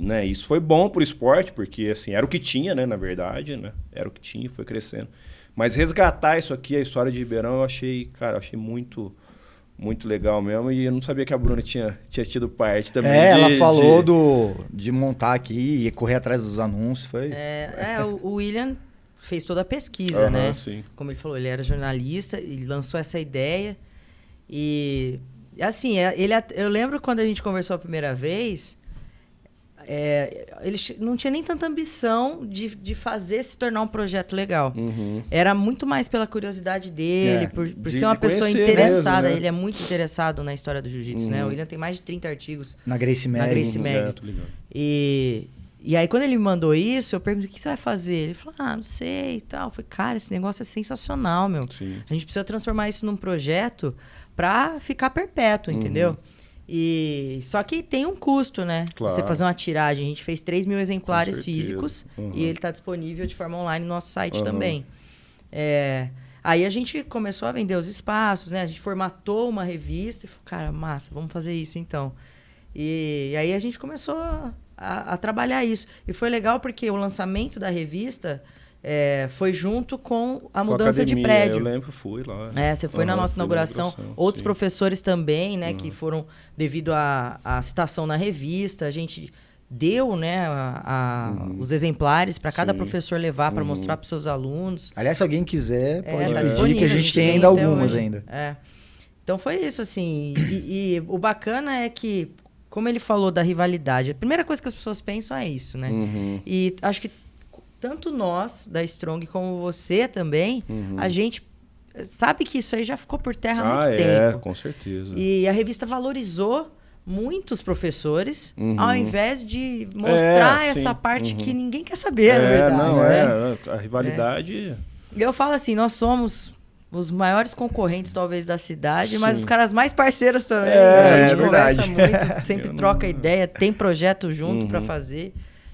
Né, isso foi bom pro esporte, porque assim, era o que tinha, né, na verdade, né? Era o que tinha e foi crescendo. Mas resgatar isso aqui, a história de Ribeirão, eu achei muito, muito legal mesmo. E eu não sabia que a Bruna tinha tido parte também. Ela falou de montar aqui e correr atrás dos anúncios. Foi... o William fez toda a pesquisa, né? Sim. Como ele falou, ele era jornalista e lançou essa ideia. E assim, eu lembro quando a gente conversou a primeira vez... ele não tinha nem tanta ambição de fazer se tornar um projeto legal. Era muito mais pela curiosidade dele, por ser uma pessoa interessada. Mesmo, né? Ele é muito interessado na história do jiu-jitsu, né? O William tem mais de 30 artigos na Gracie Mag. E E aí, quando ele me mandou isso, eu perguntei, o que você vai fazer? Ele falou, não sei e tal. Eu falei, cara, esse negócio é sensacional, meu. Sim. A gente precisa transformar isso num projeto pra ficar perpétuo, entendeu? E só que tem um custo, né? Claro. Você fazer uma tiragem. A gente fez 3 mil exemplares físicos e ele tá disponível de forma online no nosso site também. Aí a gente começou a vender os espaços, né? A gente formatou uma revista e falou, cara, massa, vamos fazer isso então. E aí a gente começou a trabalhar isso. E foi legal porque o lançamento da revista foi junto com a mudança de prédio. Eu lembro, fui lá. Você foi na nossa inauguração. Outros professores também, né? Que foram devido à citação na revista. A gente deu, né, os exemplares para cada professor levar para mostrar para os seus alunos. Aliás, se alguém quiser, pode tá pedir, que a gente tem ainda algumas ainda. Então foi isso, assim. E o bacana é que, como ele falou da rivalidade, a primeira coisa que as pessoas pensam é isso, né? E acho que tanto nós, da Strong, como você também, a gente sabe que isso aí já ficou por terra há muito tempo. Com certeza. E a revista valorizou muitos professores, ao invés de mostrar essa parte que ninguém quer saber, na verdade. A rivalidade... Eu falo assim, nós somos os maiores concorrentes, talvez, da cidade, mas os caras mais parceiros também. A gente conversa muito, sempre troca ideia, tem projeto junto para fazer.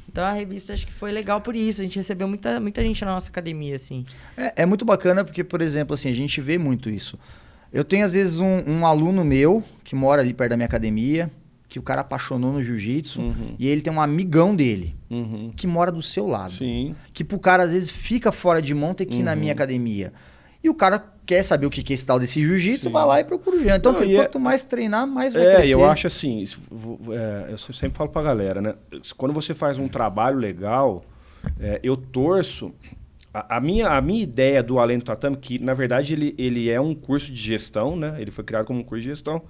Então a revista acho que foi legal por isso. A gente recebeu muita gente na nossa academia, assim. É muito bacana porque, por exemplo, assim, a gente vê muito isso. Eu tenho, às vezes, um aluno meu que mora ali perto da minha academia, que o cara apaixonou no jiu-jitsu, e ele tem um amigão dele, que mora do seu lado. Sim. Que pro cara, às vezes, fica fora de mão ter que ir na minha academia. E o cara quer saber o que é esse tal desse jiu-jitsu, vai lá e procura o jiu-jitsu. Então, quanto mais treinar, mais vai crescer. Eu acho assim, eu sempre falo pra galera, né? Quando você faz um trabalho legal, eu torço... A minha ideia do Além do Tatame, que na verdade ele é um curso de gestão, né? Ele foi criado como um curso de gestão.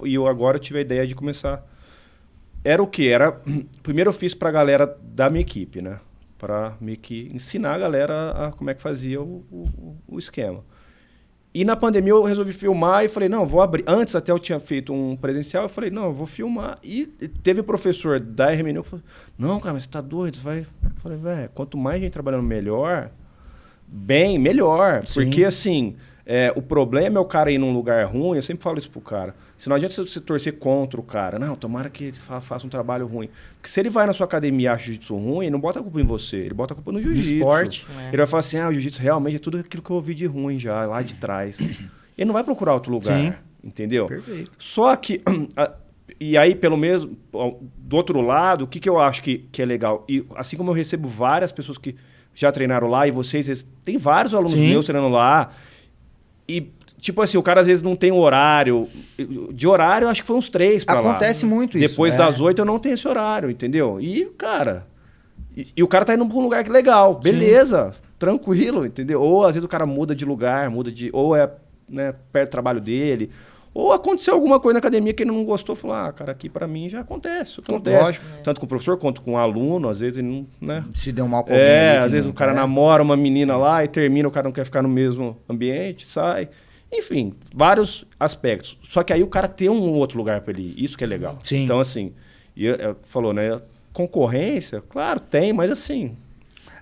E eu agora tive a ideia de começar... Era o quê? Primeiro eu fiz pra galera da minha equipe, né? Para meio que ensinar a galera como é que fazia o esquema. E na pandemia eu resolvi filmar e falei, não, vou abrir. Antes até eu tinha feito um presencial, eu falei, não, eu vou filmar. E teve professor da RMNU que falou, não, cara, mas você tá doido? Você vai... Eu falei, velho, quanto mais gente trabalhando melhor, melhor. Sim. Porque assim, o problema é o cara ir num lugar ruim, eu sempre falo isso pro cara. Se não adianta você torcer contra o cara. Não, tomara que ele faça um trabalho ruim. Porque se ele vai na sua academia e acha jiu-jitsu ruim, ele não bota a culpa em você, ele bota a culpa no jiu-jitsu. Esporte. Ele vai falar assim, o jiu-jitsu realmente é tudo aquilo que eu ouvi de ruim já, lá de trás. Ele não vai procurar outro lugar, Sim. Entendeu? Perfeito. Só que, e aí pelo mesmo, do outro lado, o que eu acho que é legal? E assim como eu recebo várias pessoas que já treinaram lá, e vocês, tem vários alunos meus treinando lá, e tipo assim, o cara às vezes não tem horário. De horário, eu acho que foi uns 3 pra lá. Acontece muito isso. Depois das 8 eu não tenho esse horário, entendeu? E, cara... E o cara tá indo pra um lugar que legal. Beleza, tranquilo, entendeu? Ou às vezes o cara muda de lugar, ou perto do trabalho dele. Ou aconteceu alguma coisa na academia que ele não gostou. Falou, cara, aqui pra mim já acontece. Isso acontece. Lógico. Tanto com o professor quanto com o aluno. Às vezes ele não... Né? Se deu mal com alguém. Às vezes o cara namora uma menina lá e termina, o cara não quer ficar no mesmo ambiente, sai... Enfim, vários aspectos. Só que aí o cara tem um outro lugar para ele ir. Isso que é legal. Sim. Então, assim, falou, né? Concorrência, claro, tem, mas assim...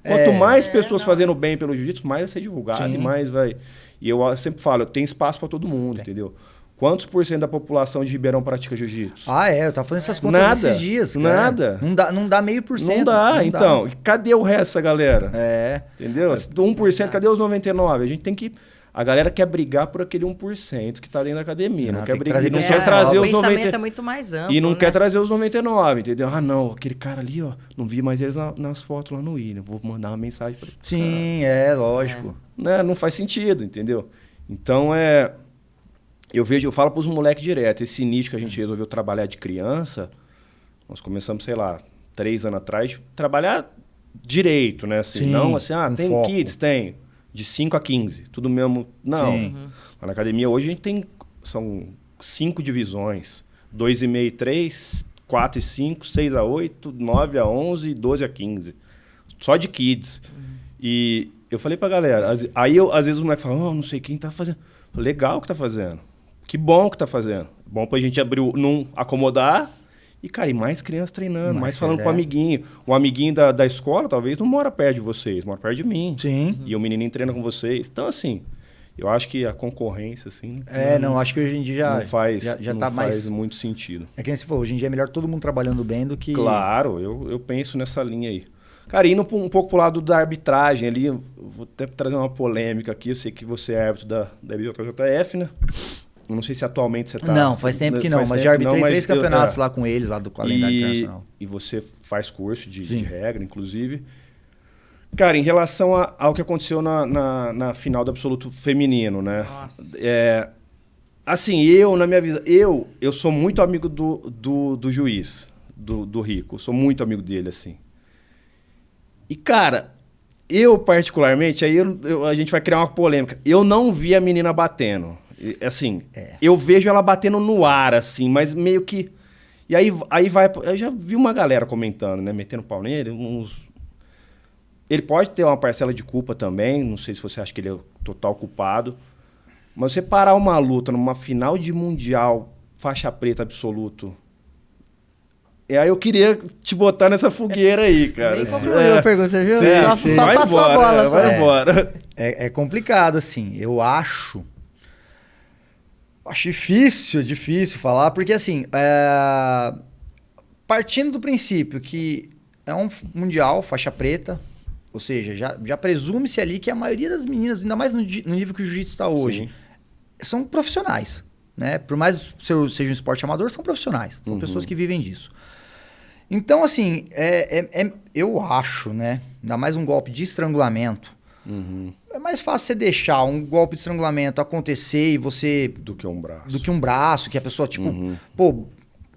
Quanto mais pessoas fazendo bem pelo jiu-jitsu, mais vai ser divulgado e mais vai... E eu sempre falo, tem espaço para todo mundo, entendeu? Quantos % da população de Ribeirão pratica jiu-jitsu? Eu tava fazendo essas contas esses dias, cara. Nada. Não dá meio por cento. Não dá, então. E cadê o resto dessa galera? Entendeu? Do 1%, cadê os 99%? A gente tem que... A galera quer brigar por aquele 1% que tá dentro da academia. Não quer brigar. Não quer trazer os 99%. O pensamento é muito mais amplo, e não quer trazer os 99%, entendeu? Não, aquele cara ali, ó, não vi mais eles nas fotos lá no William. Vou mandar uma mensagem pra ele. Sim, lógico. Não faz sentido, entendeu? Então, eu falo pros moleques direto, esse nicho que a gente resolveu trabalhar de criança, nós começamos, sei lá, 3 anos atrás, trabalhar direito, né? Assim, não assim, tem foco. Kids? Tem. De 5 a 15, tudo mesmo. Não. Na academia hoje a gente são 5 divisões. 2,5 e 3, 4 e 5, 6 a 8, 9 a 11 e 12 a 15. Só de kids. E eu falei pra galera, aí às vezes o moleque fala, não sei quem tá fazendo. Legal que tá fazendo. Que bom que tá fazendo. Bom pra gente abrir, não acomodar E, cara, e mais crianças treinando, mais falando com o amiguinho. O amiguinho da escola, talvez, não mora perto de vocês, mora perto de mim. Sim. E o menininho treina com vocês. Então, assim, eu acho que a concorrência, assim... acho que hoje em dia não faz faz muito sentido. É que nem você falou, hoje em dia é melhor todo mundo trabalhando bem do que... Claro, eu penso nessa linha aí. Cara, indo um pouco pro lado da arbitragem ali, eu vou até trazer uma polêmica aqui, eu sei que você é árbitro da IBJJF, né? Eu não sei se atualmente você tá... Não, faz tempo que não, mas já arbitrei 3 campeonatos lá com eles, lá do calendário internacional. E você faz curso de regra, inclusive. Cara, em relação ao que aconteceu na final do absoluto feminino, né? Nossa. Assim, na minha visão, eu sou muito amigo do juiz, do Rico. Sou muito amigo dele, assim. E, cara, eu particularmente, aí a gente vai criar uma polêmica. Eu não vi a menina batendo. Assim, eu vejo ela batendo no ar, assim, mas meio que... E aí vai... Eu já vi uma galera comentando, né? Metendo pau nele, Ele pode ter uma parcela de culpa também, não sei se você acha que ele é o total culpado. Mas você parar uma luta numa final de mundial, faixa preta absoluto... E aí eu queria te botar nessa fogueira aí, cara. Nem concluiu a pergunta, você viu? Só vai passou embora, a bola. Vai embora. É complicado, assim. Eu acho difícil falar, porque assim, partindo do princípio que é um mundial, faixa preta, ou seja, já presume-se ali que a maioria das meninas, ainda mais no nível que o jiu-jitsu está hoje, são profissionais, né? Por mais que seja um esporte amador, são profissionais, são pessoas que vivem disso. Então, assim, eu acho, né? Ainda mais um golpe de estrangulamento. É mais fácil você deixar um golpe de estrangulamento acontecer e você... Do que um braço. Que a pessoa, tipo... Pô,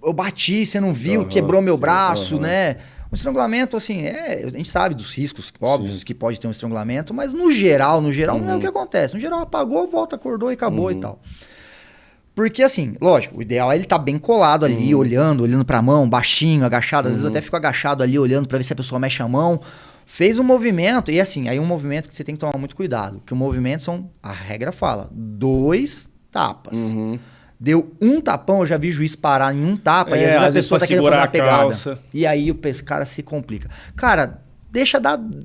eu bati, você não viu, quebrou meu braço, né? O estrangulamento, assim, a gente sabe dos riscos óbvios que pode ter um estrangulamento, mas no geral não é o que acontece. No geral, apagou, volta, acordou e acabou e tal. Porque, assim, lógico, o ideal é ele estar bem colado ali, olhando pra mão, baixinho, agachado. Às vezes eu até fico agachado ali, olhando pra ver se a pessoa mexe a mão. Fez um movimento, e assim, aí um movimento que você tem que tomar muito cuidado. Que o movimento a regra fala, 2 tapas. Deu um tapão, eu já vi juiz parar em um tapa, e às vezes a pessoa tá querendo fazer uma pegada. Calça. E aí o cara se complica. Cara,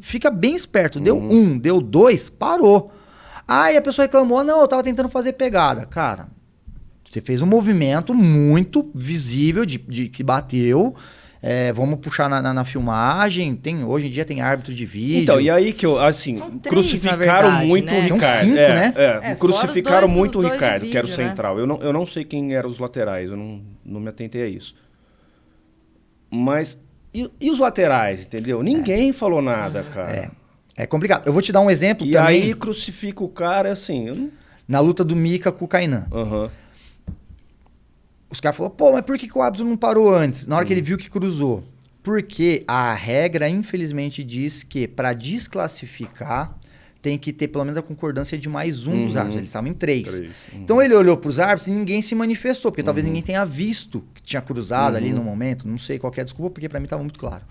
fica bem esperto. Deu 1, deu 2, parou. Aí a pessoa reclamou, não, eu tava tentando fazer pegada. Cara... Você fez um movimento muito visível de que bateu. Vamos puxar na filmagem. Hoje em dia tem árbitro de vídeo. Então, e aí que crucificaram muito o Ricardo. São 5, né? Crucificaram muito o Ricardo, que era o central. Né? Eu não sei quem eram os laterais, eu não me atentei a isso. Mas, e os laterais, entendeu? Ninguém falou nada, cara. É complicado. Eu vou te dar um exemplo também. E aí crucifica o cara, assim... Na luta do Mika com o Kainan. Os caras falaram, pô, mas por que o árbitro não parou antes? Na hora que ele viu que cruzou. Porque a regra, infelizmente, diz que para desclassificar tem que ter pelo menos a concordância de mais um dos árbitros. Eles estavam em 3. Então ele olhou para os árbitros e ninguém se manifestou, porque talvez ninguém tenha visto que tinha cruzado ali no momento. Não sei qual que é a desculpa, porque para mim estava muito claro.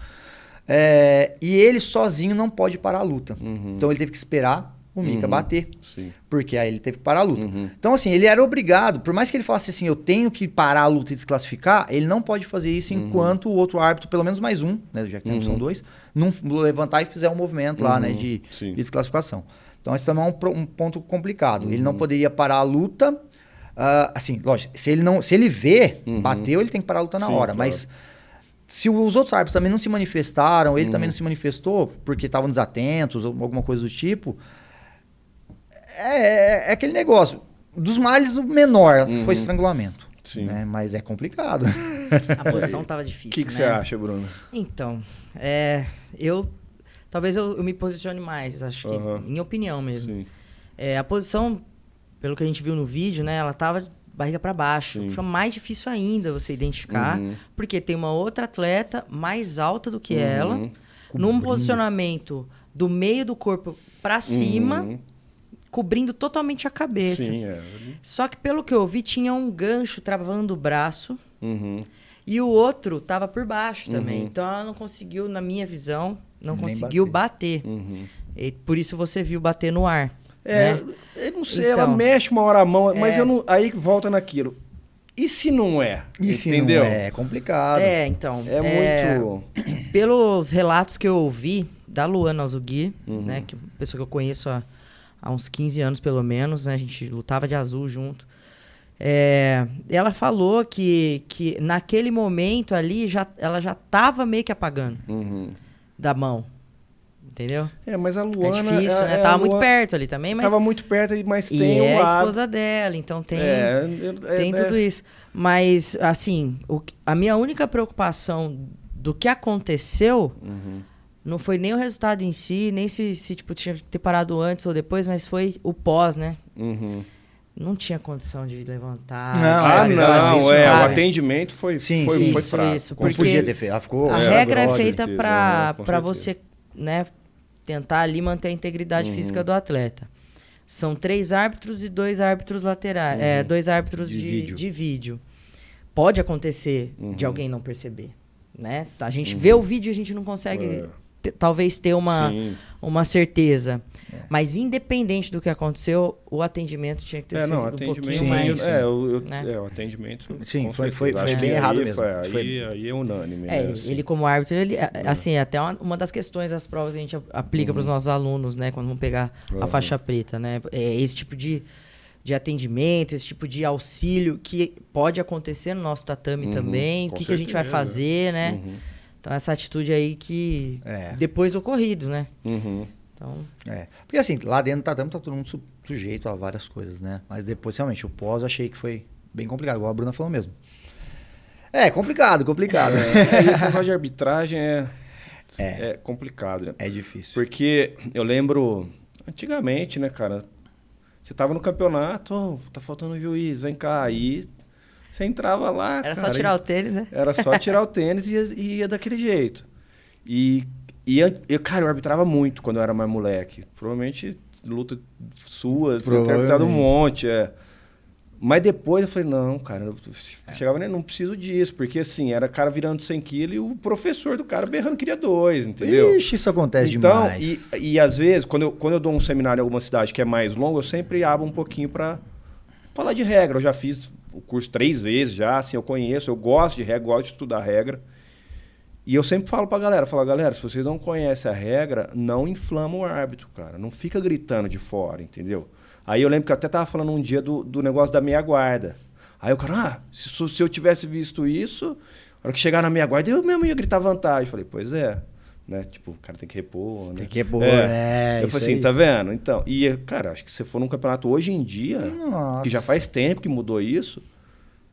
E ele sozinho não pode parar a luta. Então ele teve que esperar o Mika bater. Sim. Porque aí ele teve que parar a luta. Então, assim, ele era obrigado, por mais que ele falasse assim, eu tenho que parar a luta e desclassificar, ele não pode fazer isso enquanto o outro árbitro, pelo menos mais um, né, já que temos são 2, não levantar e fizer um movimento lá, né, de desclassificação. Então, esse também é um ponto complicado. Ele não poderia parar a luta, assim, lógico, se ele vê, bateu, ele tem que parar a luta na hora, claro. Mas... Se os outros árbitros também não se manifestaram, ele também não se manifestou porque estavam desatentos ou alguma coisa do tipo, é aquele negócio. Dos males, o menor foi estrangulamento. Sim. Né? Mas é complicado. A posição estava difícil. O que você acha, Bruno? Então, talvez eu me posicione mais, acho que, minha opinião mesmo. Sim. A posição, pelo que a gente viu no vídeo, né, ela estava barriga para baixo. Sim. Foi mais difícil ainda você identificar, porque tem uma outra atleta mais alta do que ela, num posicionamento do meio do corpo para cima, cobrindo totalmente a cabeça. Sim, Só que pelo que eu vi, tinha um gancho travando o braço e o outro tava por baixo também. Então ela não conseguiu, na minha visão, não conseguiu bater. E por isso você viu bater no ar. Né? Eu não sei, ela mexe uma hora a mão, mas eu não. Aí volta naquilo. E se não é? E se entendeu? não é? É complicado. Então. Muito... Pelos relatos que eu ouvi da Luana Alzugui, né? Que é uma pessoa que eu conheço há uns 15 anos, pelo menos, né? A gente lutava de azul junto. Ela falou que naquele momento ali, ela já estava meio que apagando da mão. Entendeu? Mas a Luana... É difícil, né? Tava muito perto ali também, mas... Tava muito perto, mas tem a esposa dela, então tem tudo isso. Mas, assim, a minha única preocupação do que aconteceu não foi nem o resultado em si, nem se tipo, tinha que ter parado antes ou depois, mas foi o pós, né? Não tinha condição de levantar. O atendimento foi fraco. Isso, porque podia ter feito. Ela ficou... A regra é feita para você, né, tentar ali manter a integridade física do atleta. São 3 árbitros e 2 árbitros laterais. 2 árbitros de vídeo. Pode acontecer de alguém não perceber, né? A gente vê o vídeo e a gente não consegue talvez ter uma certeza. Mas independente do que aconteceu, o atendimento tinha que ter sido um pouquinho mais... o atendimento... Sim, foi bem errado mesmo. Aí é unânime. Ele como árbitro, assim, até uma das questões das provas que a gente aplica para os nossos alunos, né? Quando vão pegar a faixa preta, né? Esse tipo de atendimento, esse tipo de auxílio que pode acontecer no nosso tatame também. O que a gente vai fazer, né? Então, essa atitude aí que... Depois do ocorrido, né? Então... Porque assim, lá dentro do tatame tá todo mundo sujeito a várias coisas, né? Mas depois, realmente, o pós eu achei que foi bem complicado, igual a Bruna falou mesmo. Complicado. Esse negócio de arbitragem é complicado. Né? É difícil. Porque eu lembro, antigamente, né, cara? Você tava no campeonato, tá faltando juiz, vem cá. Aí você entrava lá, Era só tirar o tênis, né? Era só tirar o tênis e ia daquele jeito. Cara, eu arbitrava muito quando eu era mais moleque. Provavelmente luta sua, ter arbitrado um monte, Mas depois eu falei, não, cara, eu chegava, não preciso disso, porque assim, era cara virando 100 quilos e o professor do cara berrando queria 2, entendeu? Ixi, isso acontece demais. E às vezes, quando eu dou um seminário em alguma cidade que é mais longo, eu sempre abro um pouquinho pra falar de regra. Eu já fiz o curso 3 vezes já, assim, eu conheço, eu gosto de regra, gosto de estudar regra. E eu sempre falo pra galera, galera, se vocês não conhecem a regra, não inflama o árbitro, cara. Não fica gritando de fora, entendeu? Aí eu lembro que eu até tava falando um dia do negócio da meia guarda. Aí o cara, se eu tivesse visto isso, na hora que chegar na meia guarda, eu mesmo ia gritar vantagem. Eu falei, pois é. Né? Tipo, o cara tem que repor, né? Tem que repor, Eu falei assim, tá vendo? Então, cara, acho que se for num campeonato hoje em dia, que já faz tempo que mudou isso,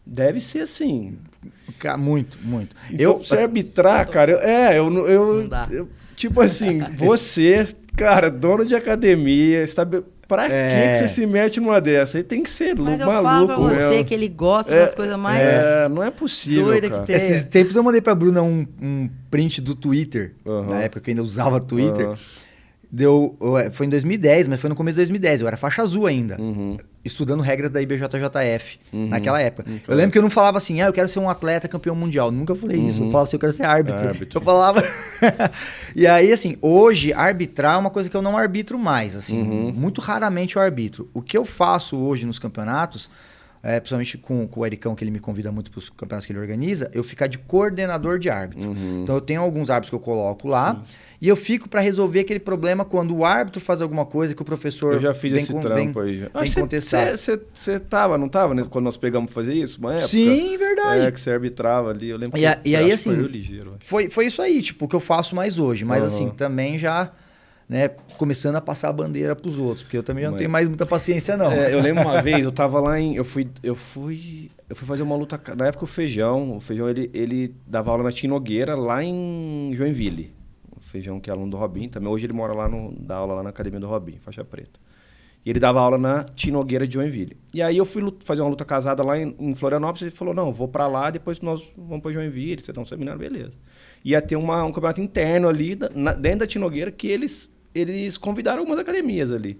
deve ser assim. Muito. Então, você arbitrar, cara, tipo assim, você, cara, dono de academia, sabe, pra que você se mete numa dessa? Aí tem que ser maluco. Mas eu falo pra você que ele gosta das coisas mais não é possível, doida cara. que tem. Esses tempos eu mandei pra Bruna um print do Twitter, na época que eu ainda usava Twitter. Foi em 2010, mas foi no começo de 2010. Eu era faixa azul ainda, estudando regras da IBJJF naquela época. Eu lembro que eu não falava assim, eu quero ser um atleta campeão mundial. Nunca falei isso. Eu falava assim, eu quero ser árbitro. Eu falava... E aí, assim, hoje, arbitrar é uma coisa que eu não arbitro mais. Assim, muito raramente eu arbitro. O que eu faço hoje nos campeonatos, principalmente com o Ericão, que ele me convida muito para os campeonatos que ele organiza, eu ficar de coordenador de árbitro. Então eu tenho alguns árbitros que eu coloco lá e eu fico para resolver aquele problema quando o árbitro faz alguma coisa que o professor... Eu já fiz esse trampo aí. Vem contestar. Você tava, não tava, né, quando nós pegamos pra fazer isso? Uma época? Sim, verdade. Que você arbitrava ali, eu lembro e aí, assim, foi ligeiro. Foi isso aí, tipo, o que eu faço mais hoje. Mas assim, também já... Né, começando a passar a bandeira pros outros, porque eu também já não tenho mais muita paciência, não. Eu lembro uma vez, eu tava lá eu fui fazer uma luta, na época o Feijão ele dava aula na Tim Nogueira, lá em Joinville. O Feijão, que é aluno do Robin, também hoje ele mora lá, dá aula lá na academia do Robin, faixa preta. E ele dava aula na Tim Nogueira de Joinville. E aí eu fui fazer uma luta casada lá em Florianópolis, ele falou, não, vou pra lá, depois nós vamos pra Joinville, você dá um seminário, beleza. Ia ter um campeonato interno ali, dentro da Tim Nogueira, que eles convidaram algumas academias ali.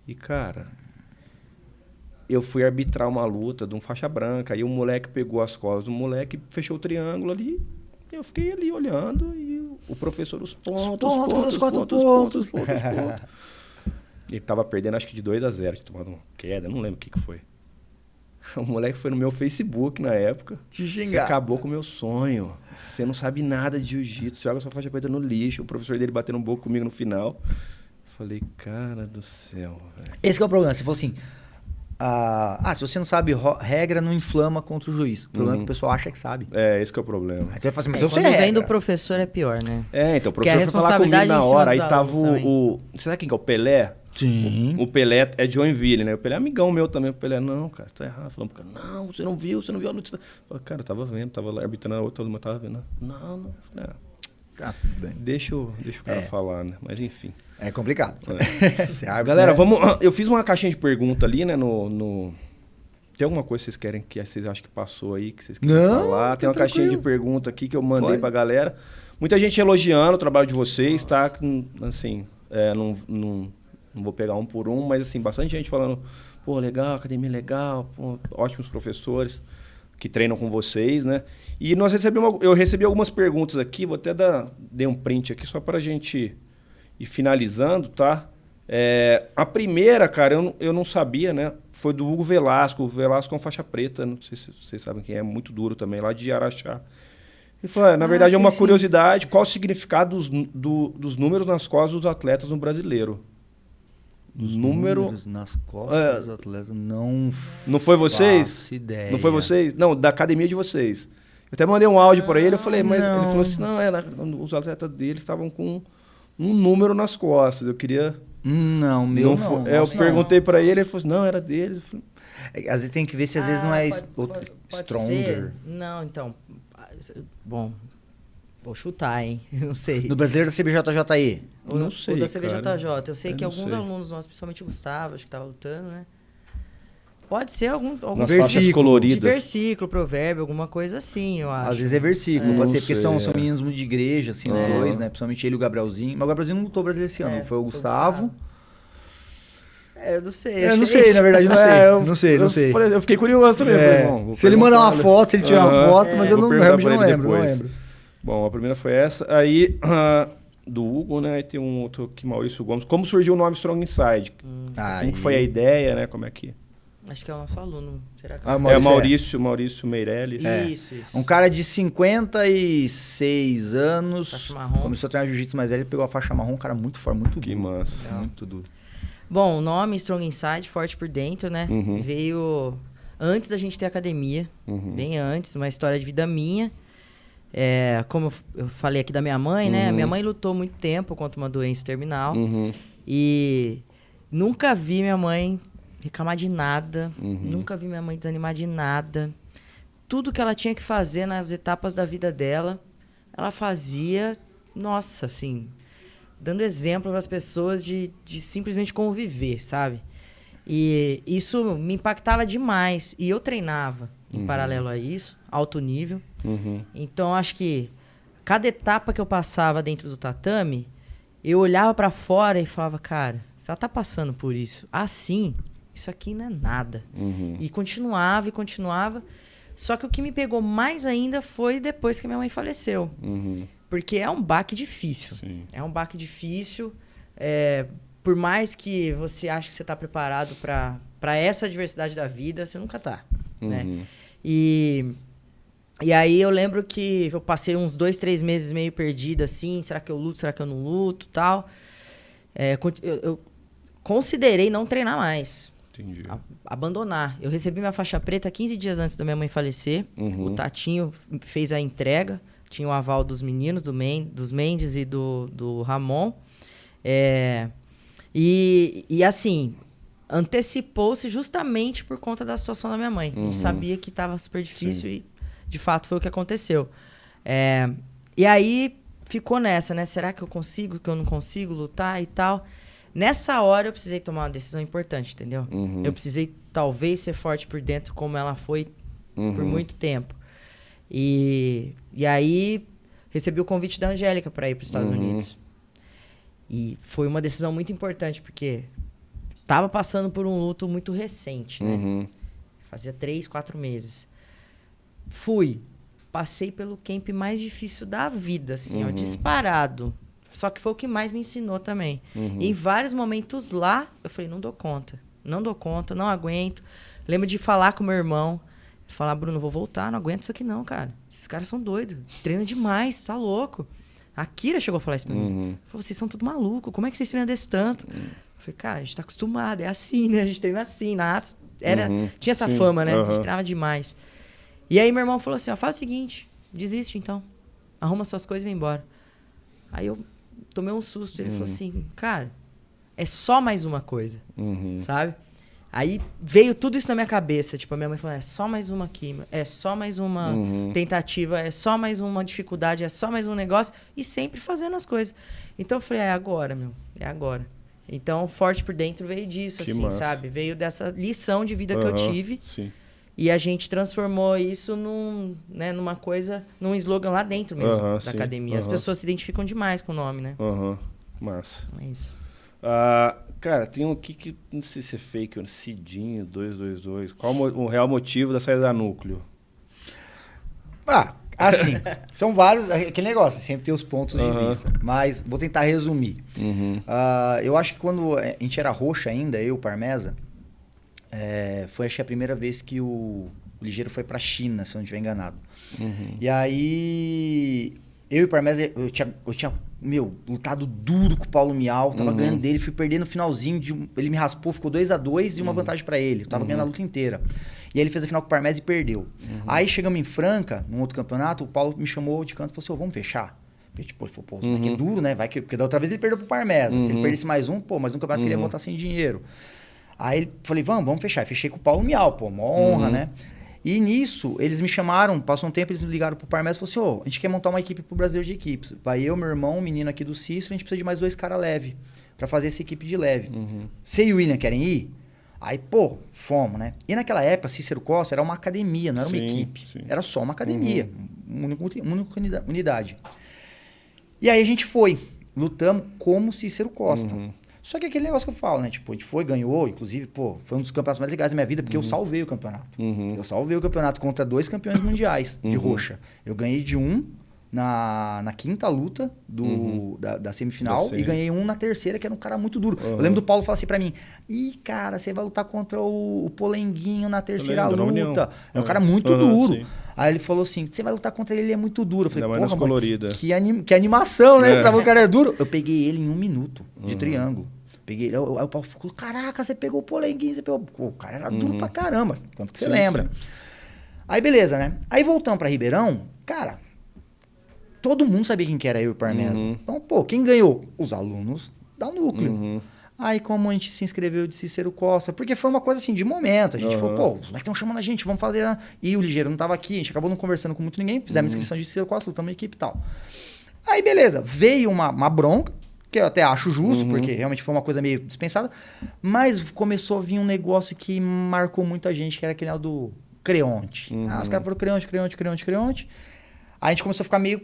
E, cara, eu fui arbitrar uma luta de um faixa branca, aí o moleque pegou as costas do moleque, fechou o triângulo ali, eu fiquei ali olhando, e o professor, os pontos. Ele tava perdendo, acho que de 2-0, tinha tomado uma queda, não lembro o que foi. O moleque foi no meu Facebook na época. Te xingar. Você acabou com o meu sonho. Você não sabe nada de jiu-jitsu. Você joga sua faixa preta no lixo. O professor dele batendo um pouco comigo no final. Falei, cara do céu, velho. Esse que é o problema. Você falou assim... se você não sabe regra, não inflama contra o juiz. O problema é que o pessoal acha que sabe. Esse que é o problema. Aí você vai falar assim, mas eu sei quando regra. vem do professor é pior, né? Então o professor foi falar comigo na hora. Aí tava Você sabe quem que é o Pelé? Sim. O Pelé é de Joinville, né? O Pelé é amigão meu também. O Pelé, não, cara, você tá errado. Falando pro cara, não, você não viu a luta. Falei, cara, eu tava vendo, tava lá arbitrando a outra, tava vendo. Não. Falei, deixa o cara falar, né? Mas enfim. É complicado. Galera, vamos... Eu fiz uma caixinha de pergunta ali, né? Tem alguma coisa que vocês querem, que vocês acham que passou aí, que vocês querem falar? Tem uma caixinha de pergunta aqui que eu mandei pra galera. Muita gente elogiando o trabalho de vocês, tá? Assim, não vou pegar um por um, mas assim, bastante gente falando, pô, legal, academia legal, pô, ótimos professores que treinam com vocês, né? E eu recebi algumas perguntas aqui, vou até dar um print aqui só pra gente ir finalizando, tá? A primeira, cara, eu não sabia, né? Foi do Hugo Velasco. O Velasco é um faixa preta, não sei se vocês sabem quem é, muito duro também, lá de Araxá. Ele falou, na verdade, é uma curiosidade, qual o significado dos números nas costas dos atletas no brasileiro? Números nas costas dos atletas, não foi vocês? Faço ideia. Não foi vocês? Não, da academia de vocês. Eu até mandei um áudio para ele, eu falei, mas ele falou assim, os atletas dele estavam com um número nas costas, eu queria... Não, meu não. Eu perguntei para ele falou assim, não, era deles. Eu falei, às vezes tem que ver se às vezes não é pode stronger. Ser. Não, então... Bom, vou chutar, hein? Não sei. No brasileiro da CBJJE? Não sei, O da CBJJ. Cara. Eu sei que alguns alunos nossos, principalmente o Gustavo, acho que tava lutando, né? Pode ser algum versículo coloridas. De versículo, provérbio, alguma coisa assim, eu acho. Às vezes é versículo, pode ser, porque são meninos muito de igreja, assim, os dois, né? Principalmente ele e o Gabrielzinho. Mas o Gabrielzinho não lutou brasileiro esse ano, foi o Gustavo. Eu não sei. Eu não sei, na verdade, não sei. Eu fiquei curioso também. Falei, se ele mandar uma foto, se ele tiver uma foto, mas eu realmente não lembro. Bom, a primeira foi essa. Aí, do Hugo, né? Aí tem um outro aqui, Maurício Gomes. Como surgiu o nome Strong Inside? Como que foi a ideia, né? Como é que... Acho que é o nosso aluno. Será que Maurício Meirelles. Isso. Um cara de 56 anos. Faixa marrom. Começou a treinar jiu-jitsu mais velho, pegou a faixa marrom, um cara muito forte, muito duro. Que massa. Muito duro. Bom, o nome Strong Inside, forte por dentro, né? Veio antes da gente ter academia. Bem antes, uma história de vida minha. Como eu falei aqui da minha mãe, né? Minha mãe lutou muito tempo contra uma doença terminal. E nunca vi minha mãe reclamar de nada. Nunca vi minha mãe desanimar de nada. Tudo que ela tinha que fazer nas etapas da vida dela, ela fazia, nossa, assim, dando exemplo para as pessoas de simplesmente conviver, sabe? E isso me impactava demais. E eu treinava em paralelo a isso, alto nível. Então, acho que cada etapa que eu passava dentro do tatame, eu olhava para fora e falava, cara, se ela tá passando por isso assim, isso aqui não é nada. E continuava. Só que o que me pegou mais ainda foi depois que minha mãe faleceu. Porque é um baque difícil. Sim. É um baque difícil. Por mais que você ache que você está preparado para essa adversidade da vida, você nunca tá. Né? E aí eu lembro que eu passei uns 2, 3 meses meio perdido, assim. Será que eu luto? Será que eu não luto? Tal. Eu considerei não treinar mais. Entendi. Abandonar. Eu recebi minha faixa preta 15 dias antes da minha mãe falecer. O Tatinho fez a entrega. Tinha o aval dos meninos, dos Mendes e do Ramon. E assim, antecipou-se justamente por conta da situação da minha mãe. A gente sabia que estava super difícil e, de fato, foi o que aconteceu. E aí, ficou nessa, né? Será que eu consigo, que eu não consigo lutar e tal? Nessa hora, eu precisei tomar uma decisão importante, entendeu? Eu precisei, talvez, ser forte por dentro, como ela foi por muito tempo. E aí, recebi o convite da Angélica para ir para os Estados Unidos. E foi uma decisão muito importante, porque estava passando por um luto muito recente, né? Fazia 3, 4 meses. Fui. Passei pelo camp mais difícil da vida, assim, ó, disparado. Só que foi o que mais me ensinou também. E em vários momentos lá, eu falei, não dou conta, não aguento. Lembro de falar com meu irmão. Falar, Bruno, vou voltar, não aguento isso aqui não, cara. Esses caras são doidos. Treina demais, tá louco. A Kira chegou a falar isso pra mim. Falou, vocês são tudo maluco. Como é que vocês treinam desse tanto? Eu falei, cara, a gente tá acostumado. É assim, né? A gente treina assim. Na Atos tinha essa fama, né? A gente treinava demais. E aí meu irmão falou assim, ó, faz o seguinte. Desiste, então. Arruma suas coisas e vem embora. Aí eu tomei um susto. Ele falou assim, cara, é só mais uma coisa. Sabe? Aí veio tudo isso na minha cabeça. Tipo, a minha mãe falou, é só mais uma química, é só mais uma tentativa, é só mais uma dificuldade, é só mais um negócio. E sempre fazendo as coisas. Então eu falei, é agora, meu. É agora. Então, Forte por Dentro veio disso, que assim, massa. Sabe? Veio dessa lição de vida que eu tive. Sim. E a gente transformou isso numa coisa, num slogan lá dentro mesmo da academia. As pessoas se identificam demais com o nome, né? Massa. É isso. Cara, tem um aqui que não sei se é fake, Cidinho 222. Qual o real motivo da saída da Núcleo? Assim, são vários, aquele negócio, sempre tem os pontos de vista, mas vou tentar resumir. Eu acho que quando a gente era roxa ainda, eu, Parmeza, foi acho que a primeira vez que o Ligeiro foi pra China, se eu não estiver enganado. E aí, eu e o Parmeza, eu tinha lutado duro com o Paulo Miau, tava ganhando dele, fui perder no finalzinho, ele me raspou, ficou 2-2 e uma vantagem pra ele, eu tava ganhando a luta inteira. E aí ele fez a final com o Parmeza e perdeu. Aí chegamos em Franca, num outro campeonato, o Paulo me chamou de canto e falou assim, vamos fechar? Tipo, ele falou, pô, isso daqui é duro, né? Porque da outra vez ele perdeu pro Parmeza, se ele perdesse mais um, mas no campeonato que ele ia voltar sem dinheiro. Aí ele falei, vamos fechar. E fechei com o Paulo Miau, pô, uma honra, né? E nisso, eles me chamaram, passou um tempo, eles me ligaram pro Parmeza e falaram assim, a gente quer montar uma equipe pro Brasileiro de Equipes. Vai eu, meu irmão, um menino aqui do Cícero, a gente precisa de mais 2 caras leve pra fazer essa equipe de leve. Você e o William querem ir? Aí, pô, fomos, né? E naquela época, Cícero Costa era uma academia, não era uma equipe. Era só uma academia, uma única unidade. E aí a gente foi, lutamos como Cícero Costa. Só que aquele negócio que eu falo, né? Tipo, a gente foi, ganhou, inclusive, pô, foi um dos campeonatos mais legais da minha vida, porque eu salvei o campeonato. Eu salvei o campeonato contra 2 campeões mundiais de roxa. Eu ganhei de um na 5ª luta da semifinal e ganhei um na 3ª, que era um cara muito duro. Eu lembro do Paulo falar assim pra mim, cara, você vai lutar contra o Polenguinho na 3ª luta. É um cara muito duro. Sim. Aí ele falou assim, você vai lutar contra ele, ele é muito duro. Eu falei, porra, colorida. Que animação, né? Você tava, o cara é duro. Eu peguei ele em 1 minuto de triângulo. Aí o Paulo ficou, caraca, você pegou o Polenguinho, você pegou... Pô, o cara era duro pra caramba, tanto que você lembra. Aí beleza, né? Aí voltamos pra Ribeirão, cara, todo mundo sabia quem que era eu e o Parmeza. Então, pô, quem ganhou? Os alunos da Núcleo. Aí, como a gente se inscreveu de Cícero Costa, porque foi uma coisa assim, de momento. A gente falou, pô, os moleques estão chamando a gente, vamos fazer... E o Ligeiro não tava aqui, a gente acabou não conversando com muito ninguém, fizemos inscrição de Cícero Costa, lutamos em equipe e tal. Aí, beleza, veio uma bronca, que eu até acho justo, porque realmente foi uma coisa meio dispensada, mas começou a vir um negócio que marcou muita gente, que era aquele do Creonte. Os caras falaram Creonte. Aí a gente começou a ficar meio...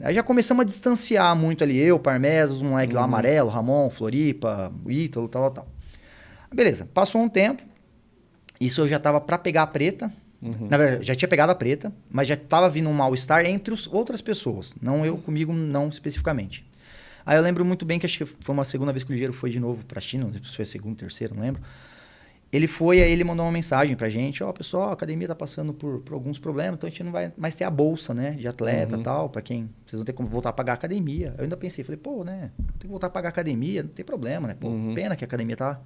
aí já começamos a distanciar muito ali, eu, Parmeza, os moleques lá, Amarelo, Ramon, Floripa, o Ítalo, tal. Beleza, passou um tempo, isso eu já tava pra pegar a preta, na verdade, já tinha pegado a preta, mas já tava vindo um mal-estar entre outras pessoas, não eu comigo, não especificamente. Aí eu lembro muito bem que acho que foi uma segunda vez que o Ligeiro foi de novo pra China, não sei se foi a segunda, terceira, não lembro. Ele foi, aí ele mandou uma mensagem pra gente, pessoal, a academia tá passando por alguns problemas, então a gente não vai mais ter a bolsa, né, de atleta e tal, pra quem, vocês vão ter como voltar a pagar a academia. Eu ainda pensei, falei, pô, né, tem que voltar a pagar a academia, não tem problema, né, pô, pena que a academia tá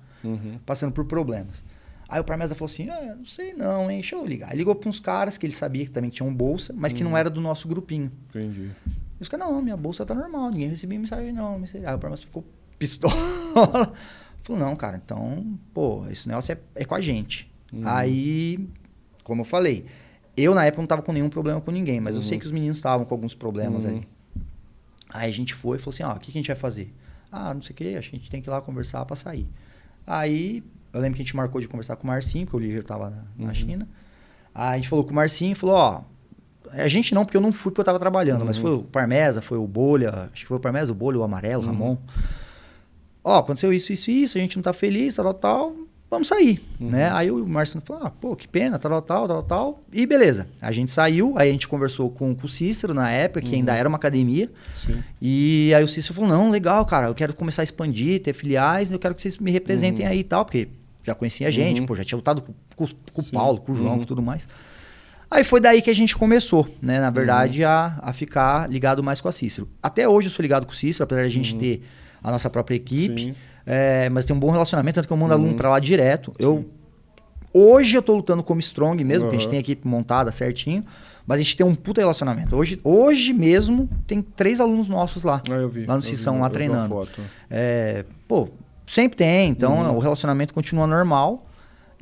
passando por problemas. Aí o Parmeza falou assim, não sei não, hein, deixa eu ligar. Aí ligou pra uns caras que ele sabia que também tinham bolsa, mas que não era do nosso grupinho. Entendi. E os caras, não, minha bolsa tá normal, ninguém recebeu mensagem não. Aí o Parmeza ficou pistola. Falou, não, cara, então, pô, esse negócio é com a gente. Aí, como eu falei, eu na época não tava com nenhum problema com ninguém, mas eu sei que os meninos estavam com alguns problemas ali. Aí a gente foi e falou assim, o que a gente vai fazer? Não sei o que, acho que a gente tem que ir lá conversar pra sair. Aí, eu lembro que a gente marcou de conversar com o Marcinho, porque o Ligeiro tava na China. Aí a gente falou com o Marcinho e falou, a gente não, porque eu não fui porque eu tava trabalhando, mas foi o Parmeza, foi o Bolha, acho que foi o Parmeza, o Bolha, o Amarelo, o Ramon. Aconteceu isso, a gente não tá feliz, tal, vamos sair, né? Aí o Marcinho falou, pô, que pena, tal, e beleza. A gente saiu, aí a gente conversou com o Cícero na época, que ainda era uma academia, e aí o Cícero falou, não, legal, cara, eu quero começar a expandir, ter filiais, eu quero que vocês me representem aí e tal, porque já conhecia a gente, pô, já tinha lutado com o Paulo, com o João, com tudo mais. Aí foi daí que a gente começou, né? Na verdade, a ficar ligado mais com a Cícero. Até hoje eu sou ligado com o Cícero, apesar de a gente ter a nossa própria equipe. Mas tem um bom relacionamento, tanto que eu mando aluno pra lá direto. Hoje eu tô lutando como Strong mesmo, porque a gente tem a equipe montada certinho. Mas a gente tem um puta relacionamento. Hoje mesmo tem 3 alunos nossos lá. Eu vi. Lá no Cição, lá treinando. Foto. Sempre tem. Então o relacionamento continua normal.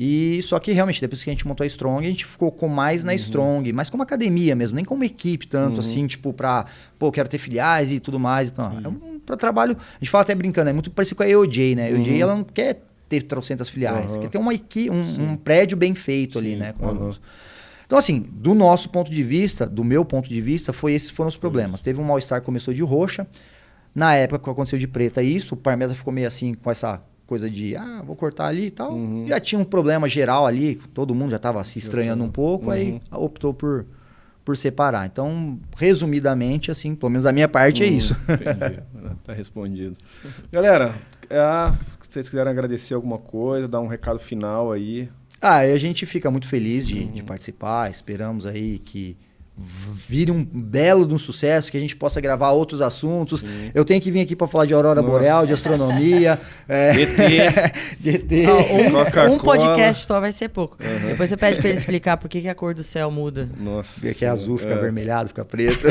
E só que realmente, depois que a gente montou a Strong, a gente focou mais na Strong, mais como academia mesmo, nem como equipe tanto, assim, tipo, quero ter filiais e tudo mais. Então, pra trabalho, a gente fala até brincando, é muito parecido com a EOJ, né? A EOJ, ela não quer ter 300 filiais, quer ter uma equipe, um prédio bem feito ali, né? Com alunos. Então, assim, do nosso ponto de vista, do meu ponto de vista, esses foram os problemas. Teve um mal-estar que começou de roxa. Na época que aconteceu de preta isso, o Parmesa ficou meio assim com essa coisa de, vou cortar ali e tal. Já tinha um problema geral ali, todo mundo já estava se estranhando um pouco, aí optou por separar. Então, resumidamente, assim, pelo menos da minha parte, é isso. Entendi, tá respondido. Galera, se vocês quiserem agradecer alguma coisa, dar um recado final aí. A gente fica muito feliz de participar, esperamos aí que vire um belo de um sucesso, que a gente possa gravar outros assuntos. Eu tenho que vir aqui para falar de aurora boreal, de astronomia, de ET. Um podcast só vai ser pouco. Depois você pede para ele explicar por que a cor do céu muda. Nossa. Que é azul, fica avermelhado, fica preto.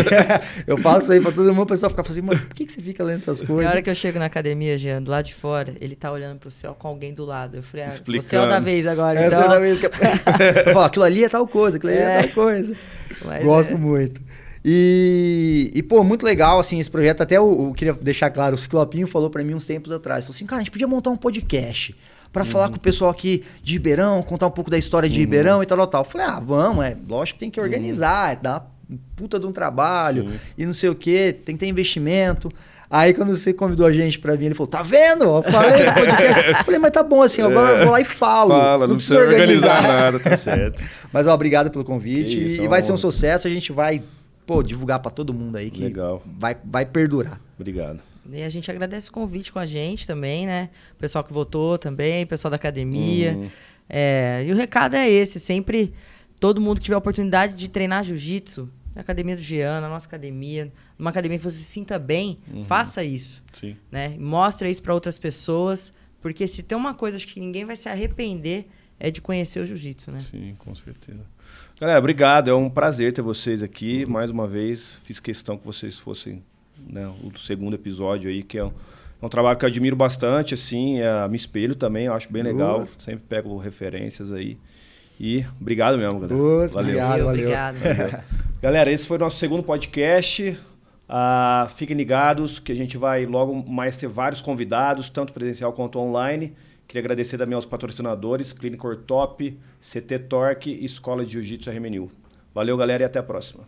Eu faço aí para todo mundo, o pessoal fica assim, mano, por que você fica lendo essas coisas? Na hora que eu chego na academia, Jean, do lado de fora, ele tá olhando pro céu com alguém do lado. Eu falei, o céu da vez agora, então. Da vez. Eu falo, aquilo ali é tal coisa, aquilo ali é tal coisa. Mas gosto muito. E, pô, muito legal, assim, esse projeto. Até eu queria deixar claro, o Ciclopinho falou pra mim uns tempos atrás. Falou assim, cara, a gente podia montar um podcast pra falar com o pessoal aqui de Ribeirão, contar um pouco da história de Ribeirão e tal. Eu falei, vamos, lógico que tem que organizar, dar uma puta de um trabalho e não sei o quê, tem que ter investimento. Aí quando você convidou a gente pra vir, ele falou, tá vendo? Eu falei no podcast. Eu falei, mas tá bom assim, agora eu vou lá e falo. Fala, não precisa organizar nada, tá certo. Mas obrigado pelo convite. Isso, e vai ser um sucesso, a gente vai divulgar pra todo mundo aí que legal. Vai perdurar. Obrigado. E a gente agradece o convite com a gente também, né? O pessoal que votou também, o pessoal da academia. E o recado é esse, sempre todo mundo que tiver a oportunidade de treinar jiu-jitsu, na academia do Jean, na nossa academia, numa academia que você se sinta bem, faça isso. Sim. Né? Mostra isso para outras pessoas, porque se tem uma coisa acho que ninguém vai se arrepender é de conhecer o jiu-jitsu, né? Sim, com certeza. Galera, obrigado. É um prazer ter vocês aqui. Mais uma vez, fiz questão que vocês fossem, né, o segundo episódio aí, que é um trabalho que eu admiro bastante, assim, me espelho também, eu acho bem legal. Sempre pego referências aí. E obrigado mesmo, galera. Valeu. Obrigado. Galera, esse foi o nosso segundo podcast. Fiquem ligados que a gente vai logo mais ter vários convidados, tanto presencial quanto online. Queria agradecer também aos patrocinadores, Clínica Ortop, CT Torque e Escola de Jiu-Jitsu RMNU. Valeu, galera, e até a próxima.